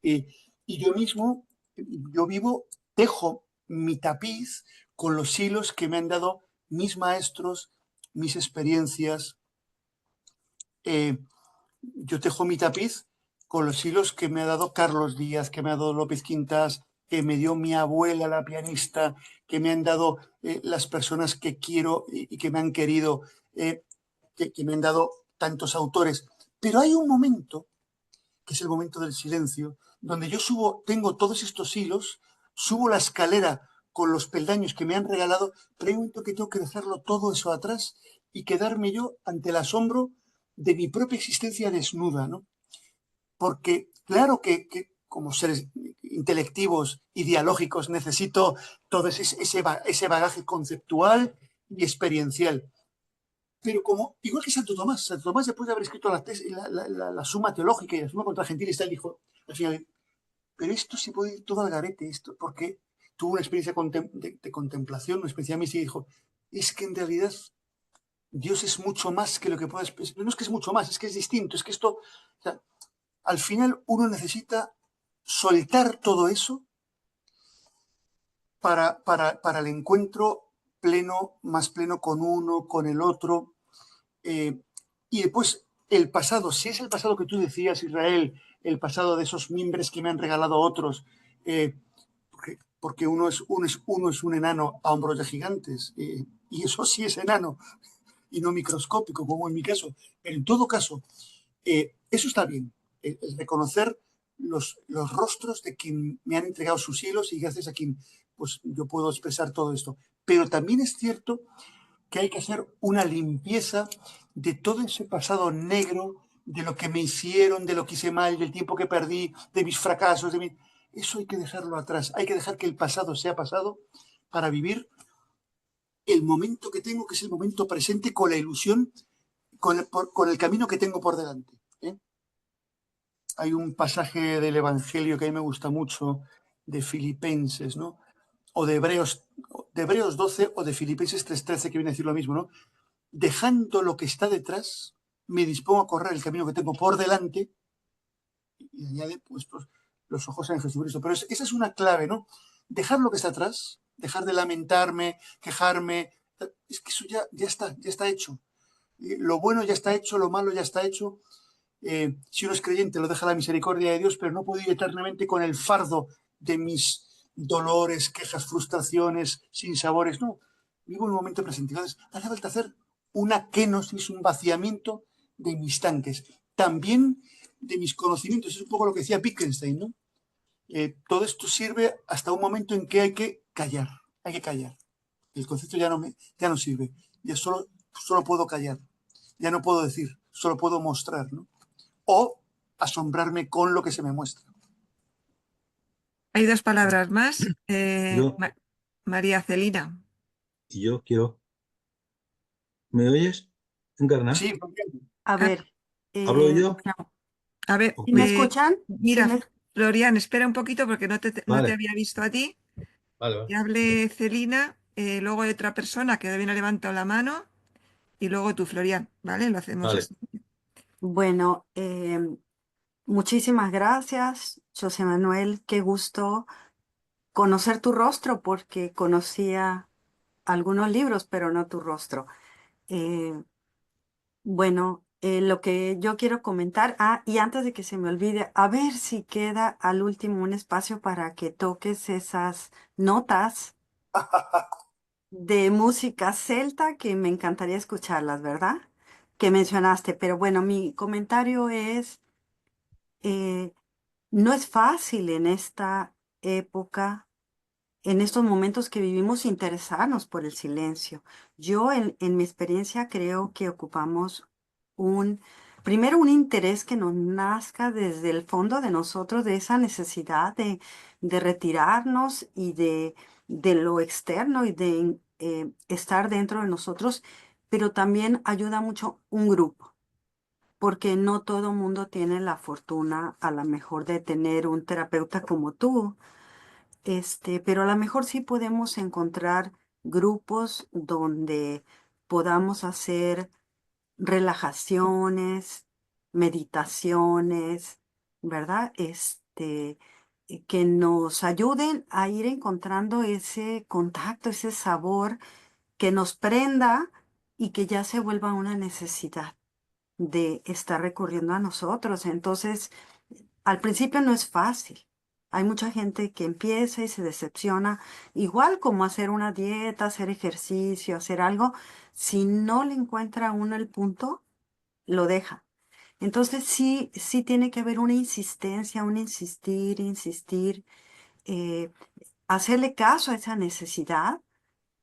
Y yo mismo, yo vivo, tejo mi tapiz con los hilos que me han dado mis maestros, mis experiencias. Yo tejo mi tapiz con los hilos que me ha dado Carlos Díaz, que me ha dado López Quintas, que me dio mi abuela, la pianista, que me han dado las personas que quiero y que me han querido, que me han dado tantos autores. Pero hay un momento, que es el momento del silencio, donde yo tengo todos estos hilos, subo la escalera con los peldaños que me han regalado, pero hay un momento que tengo que dejarlo todo eso atrás y quedarme yo ante el asombro de mi propia existencia desnuda, ¿no? Porque claro que como seres intelectivos y dialógicos necesito todo ese bagaje conceptual y experiencial. Pero como, igual que Santo Tomás después de haber escrito la Suma Teológica y la Suma contra Gentiles, él dijo, al final, pero esto se puede ir todo al garete, esto, porque tuvo una experiencia de contemplación, una experiencia mística y dijo, es que en realidad Dios es mucho más que lo que puedas pensar. No es que es mucho más, es que es distinto, es que esto... O sea, al final uno necesita soltar todo eso para el encuentro pleno, más pleno con uno, con el otro. Y después el pasado, si es el pasado que tú decías, Israel, el pasado de esos mimbres que me han regalado otros, porque uno es un enano a hombros de gigantes, y eso sí es enano y no microscópico, como en mi caso. Pero en todo caso, eso está bien, el reconocer los rostros de quien me han entregado sus hilos y gracias a quien pues, yo puedo expresar todo esto. Pero también es cierto que hay que hacer una limpieza de todo ese pasado negro, de lo que me hicieron, de lo que hice mal, del tiempo que perdí, de mis fracasos, eso hay que dejarlo atrás. Hay que dejar que el pasado sea pasado para vivir el momento que tengo, que es el momento presente, con la ilusión, con el camino que tengo por delante. Hay un pasaje del Evangelio que a mí me gusta mucho, de Filipenses, ¿no? O de Hebreos 12 o de Filipenses 3:13, que viene a decir lo mismo, ¿no? Dejando lo que está detrás, me dispongo a correr el camino que tengo por delante, y añade pues los ojos en Jesucristo. Pero esa es una clave, ¿no? Dejar lo que está atrás, dejar de lamentarme, quejarme, es que eso ya está hecho. Lo bueno ya está hecho, lo malo ya está hecho. Si uno es creyente, lo deja la misericordia de Dios, pero no puedo ir eternamente con el fardo de mis dolores, quejas, frustraciones, sinsabores. No, vivo en un momento presente. Entonces, hace falta hacer una kenosis, un vaciamiento de mis tanques. También de mis conocimientos. Es un poco lo que decía Wittgenstein, ¿no? Todo esto sirve hasta un momento en que hay que callar. Hay que callar. El concepto ya no sirve. Ya solo puedo callar. Ya no puedo decir, solo puedo mostrar, ¿no? O asombrarme con lo que se me muestra. Hay dos palabras más. Yo, María Celina. y yo quiero. ¿Me oyes, Encarna? Sí, A ver, ¿Hablo yo? bueno, A ver, Ok. ¿sí me escuchan? mira, ¿Sí me- Florian, espera un poquito porque no te Vale, había visto a ti. vale. Que hable Celina, luego hay otra persona que también ha levantado la mano y luego tú, Florian, ¿vale? Lo hacemos Vale. así. Bueno, muchísimas gracias, José Manuel. Qué gusto conocer tu rostro porque conocía algunos libros, pero no tu rostro. Eh, bueno, lo que yo quiero comentar, y antes de que se me olvide, a ver si queda al último un espacio para que toques esas notas de música celta que me encantaría escucharlas, ¿verdad? Que mencionaste, pero bueno, mi comentario es, eh, no es fácil en esta época, en estos momentos que vivimos, interesarnos por el silencio. Yo en mi experiencia creo que ocupamos primero un interés que nos nazca desde el fondo de nosotros, de esa necesidad de retirarnos y de lo externo y de estar dentro de nosotros, pero también ayuda mucho un grupo. Porque no todo mundo tiene la fortuna, a lo mejor, de tener un terapeuta como tú, pero a lo mejor sí podemos encontrar grupos donde podamos hacer relajaciones, meditaciones, ¿verdad? Que nos ayuden a ir encontrando ese contacto, ese sabor que nos prenda y que ya se vuelva una necesidad de estar recurriendo a nosotros. Entonces, al principio no es fácil. Hay mucha gente que empieza y se decepciona, igual como hacer una dieta, hacer ejercicio, hacer algo. Si no le encuentra uno el punto, lo deja. Entonces sí tiene que haber una insistencia, un insistir, insistir, eh, hacerle caso a esa necesidad,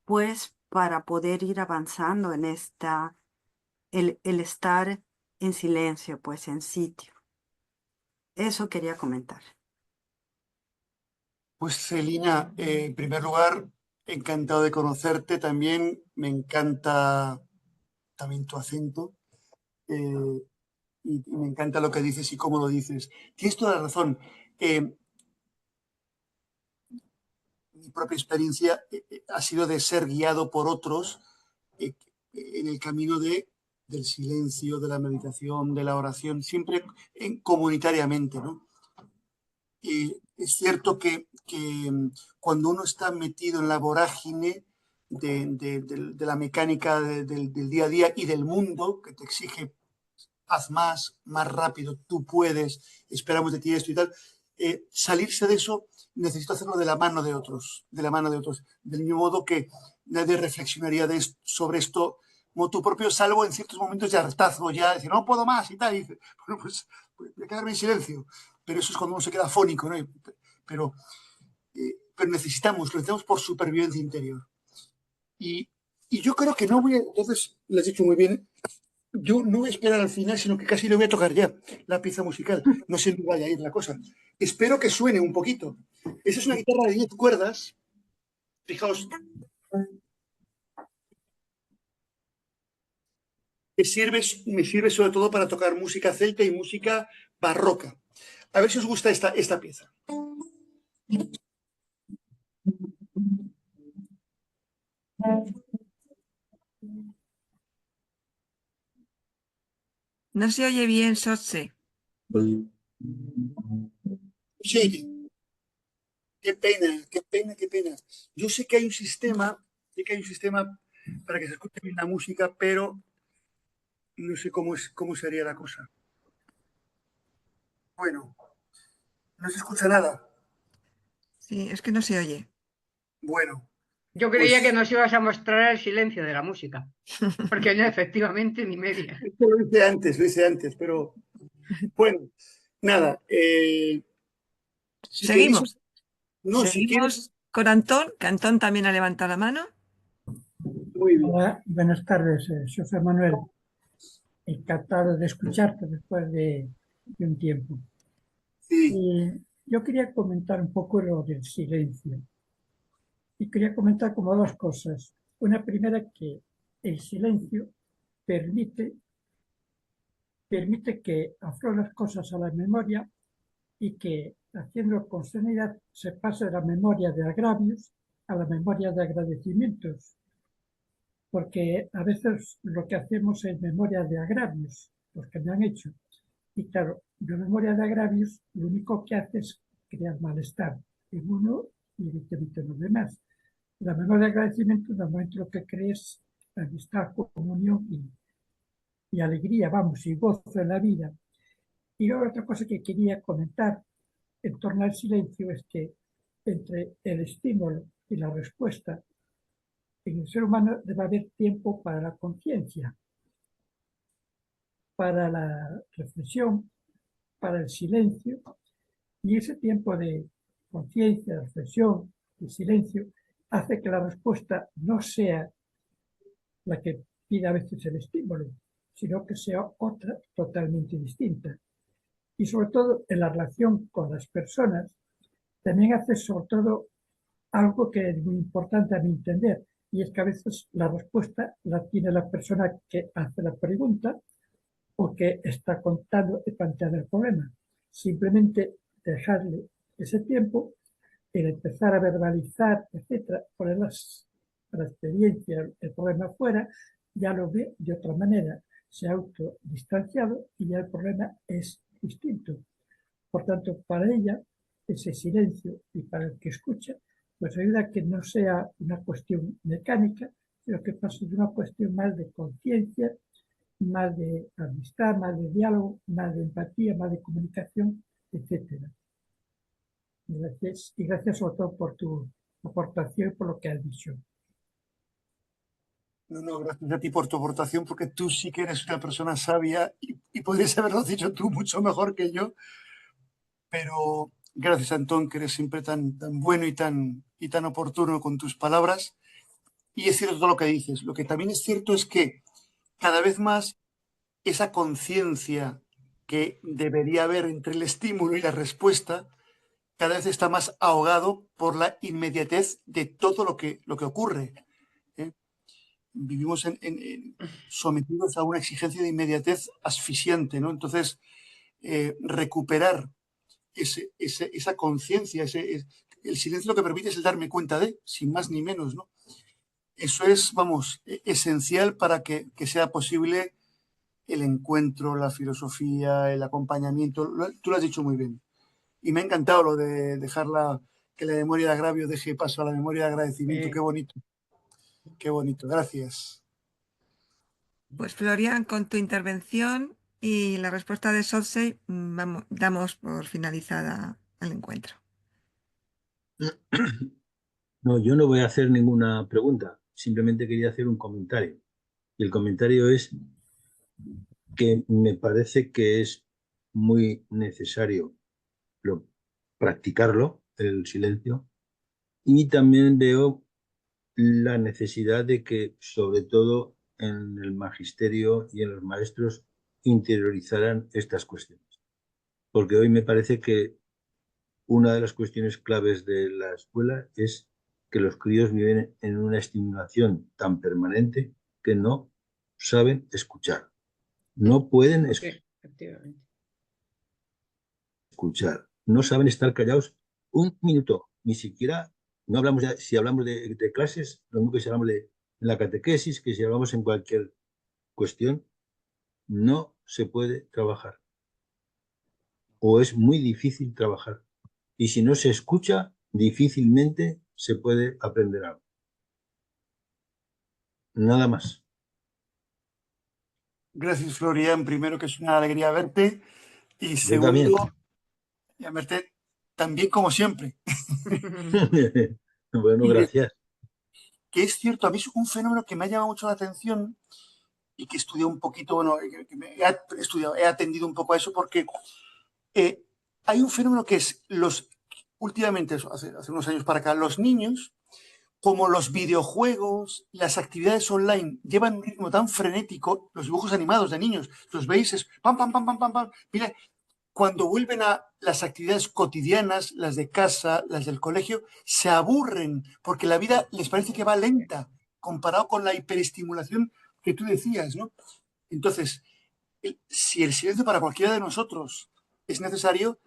pues para poder ir avanzando en el estar en silencio, pues en sitio. Eso quería comentar. pues Celina, en primer lugar, encantado de conocerte también. Me encanta también tu acento y me encanta lo que dices y cómo lo dices. Tienes toda la razón. Mi propia experiencia ha sido de ser guiado por otros eh, en el camino del silencio, de la meditación, de la oración, siempre comunitariamente, ¿no? es cierto que cuando uno está metido en la vorágine de la mecánica del día a día y del mundo, que te exige haz más rápido, tú puedes, esperamos de ti esto y tal, salirse de eso necesito hacerlo de la mano de otros, del mismo modo que nadie reflexionaría sobre esto motu propio, salvo en ciertos momentos de hartazgo, ya decir, no puedo más y tal, y dice, bueno, pues voy a quedarme en silencio, pero eso es cuando uno se queda afónico, ¿no? Pero necesitamos por supervivencia interior. Y yo creo que no voy a, entonces, lo has dicho muy bien, yo no voy a esperar al final, sino que casi le voy a tocar ya la pieza musical. No sé dónde vaya a ir la cosa. Espero que suene un poquito. Esa es una guitarra de 10 cuerdas. Fijaos. Me sirve sobre todo para tocar música celta y música barroca. A ver si os gusta esta pieza. No se oye bien, Sotse. Sí. Qué pena, qué pena, qué pena. Yo sé que hay un sistema para que se escuche bien la música, pero no sé cómo sería la cosa. Bueno, no se escucha nada. Sí, es que no se oye. Bueno. Yo creía que nos ibas a mostrar el silencio de la música, porque no, efectivamente, ni media. Lo hice antes, pero bueno, nada. Si Seguimos. queréis, no, Seguimos si quieres, con Antón, que Antón también ha levantado la mano. muy bien. Hola, buenas tardes, José Manuel. Encantado de escucharte después de un tiempo. Sí, Y yo quería comentar un poco lo del silencio. Y quería comentar como dos cosas. Una primera, que el silencio permite que afloren las cosas a la memoria y que, haciendo con serenidad, se pase de la memoria de agravios a la memoria de agradecimientos. Porque a veces lo que hacemos es memoria de agravios, los que me han hecho. Y claro, la memoria de agravios lo único que hace es crear malestar en uno y evidentemente en los demás. La memoria de agradecimiento, en el momento lo que crees amistad, comunión y alegría, vamos, y gozo en la vida. Y luego otra cosa que quería comentar en torno al silencio es que entre el estímulo y la respuesta, en el ser humano debe haber tiempo para la conciencia, para la reflexión, para el silencio, y ese tiempo de conciencia, reflexión y silencio hace que la respuesta no sea la que pide a veces el estímulo, sino que sea otra totalmente distinta. Y sobre todo en la relación con las personas, también hace sobre todo algo que es muy importante a mi entender, y es que a veces la respuesta la tiene la persona que hace la pregunta o que está contando y planteando el problema. Simplemente dejarle ese tiempo, el empezar a verbalizar, etcétera, poner la experiencia, el problema fuera, ya lo ve de otra manera, se ha autodistanciado y ya el problema es distinto. Por tanto, para ella, ese silencio y para el que escucha, pues ayuda a que no sea una cuestión mecánica, sino que pase de una cuestión más de conciencia, más de amistad, más de diálogo, más de empatía, más de comunicación, etc. Y gracias sobre todo por tu aportación y por lo que has dicho. No, gracias a ti por tu aportación, porque tú sí que eres una persona sabia y podrías haberlo dicho tú mucho mejor que yo, pero gracias, Antón, que eres siempre tan bueno y tan oportuno con tus palabras. Y es cierto todo lo que dices. Lo que también es cierto es que cada vez más esa conciencia que debería haber entre el estímulo y la respuesta cada vez está más ahogado por la inmediatez de todo lo que ocurre. Vivimos sometidos a una exigencia de inmediatez asfixiante, ¿no? Entonces, recuperar esa conciencia, el silencio lo que permite es el darme cuenta de, sin más ni menos, ¿no? Eso es, vamos, esencial para que sea posible el encuentro, la filosofía, el acompañamiento. Tú lo has dicho muy bien. Y me ha encantado lo de que la memoria de agravio deje paso a la memoria de agradecimiento. Qué bonito. Qué bonito. Gracias. Pues Florian, con tu intervención y la respuesta de Sotsey, damos por finalizada el encuentro. No, yo no voy a hacer ninguna pregunta, simplemente quería hacer un comentario. Y el comentario es que me parece que es muy necesario practicarlo, el silencio, y también veo la necesidad de que, sobre todo en el magisterio y en los maestros, interiorizaran estas cuestiones. Porque hoy me parece que una de las cuestiones claves de la escuela es que los críos viven en una estimulación tan permanente que no saben escuchar. No pueden Sí, efectivamente. escuchar. No saben estar callados un minuto. Ni siquiera, no hablamos ya, si hablamos de clases, lo mismo que si hablamos de la catequesis, que si hablamos en cualquier cuestión, no se puede trabajar. O es muy difícil trabajar. Y si no se escucha, difícilmente se puede aprender algo. Nada más. Gracias, Florian. Primero, que es una alegría verte. Y Yo también. segundo, ya verte también como siempre. Bueno, Y gracias. que es cierto, a mí es un fenómeno que me ha llamado mucho la atención y que he estudiado un poquito, bueno, he atendido un poco a eso porque hay un fenómeno que es últimamente, hace unos años para acá, los niños, como los videojuegos, las actividades online llevan un ritmo tan frenético, los dibujos animados de niños, los veis, es pam, pam, pam, pam, pam, pam. Mira, cuando vuelven a las actividades cotidianas, las de casa, las del colegio, se aburren porque la vida les parece que va lenta comparado con la hiperestimulación que tú decías, ¿no? Entonces, si el silencio para cualquiera de nosotros es necesario,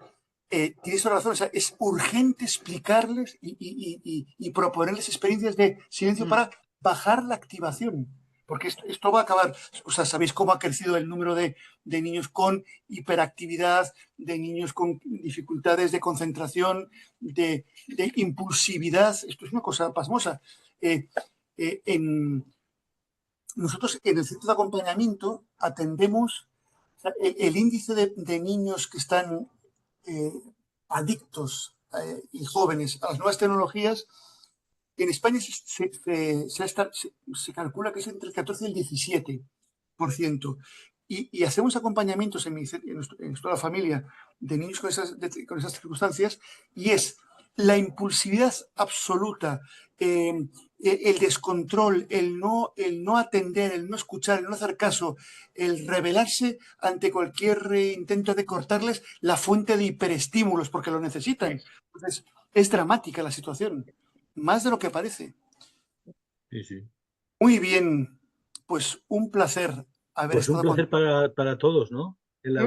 tienes toda razón, o sea, es urgente explicarles y proponerles experiencias de silencio para bajar la activación, porque esto va a acabar, o sea, sabéis cómo ha crecido el número de niños con hiperactividad, de niños con dificultades de concentración, de impulsividad, esto es una cosa pasmosa. Nosotros en el centro de acompañamiento atendemos el índice de niños que están adictos y jóvenes a las nuevas tecnologías. En España se calcula que es entre el 14 y el 17%. Y hacemos acompañamientos en toda la familia de niños con esas circunstancias, y es la impulsividad absoluta, el descontrol, el no atender, el no escuchar, el no hacer caso, el rebelarse ante cualquier intento de cortarles la fuente de hiperestímulos porque lo necesitan. Entonces, es dramática la situación, más de lo que parece. Sí, sí. Muy bien, pues un placer haber Pues un estado placer para todos, ¿no? La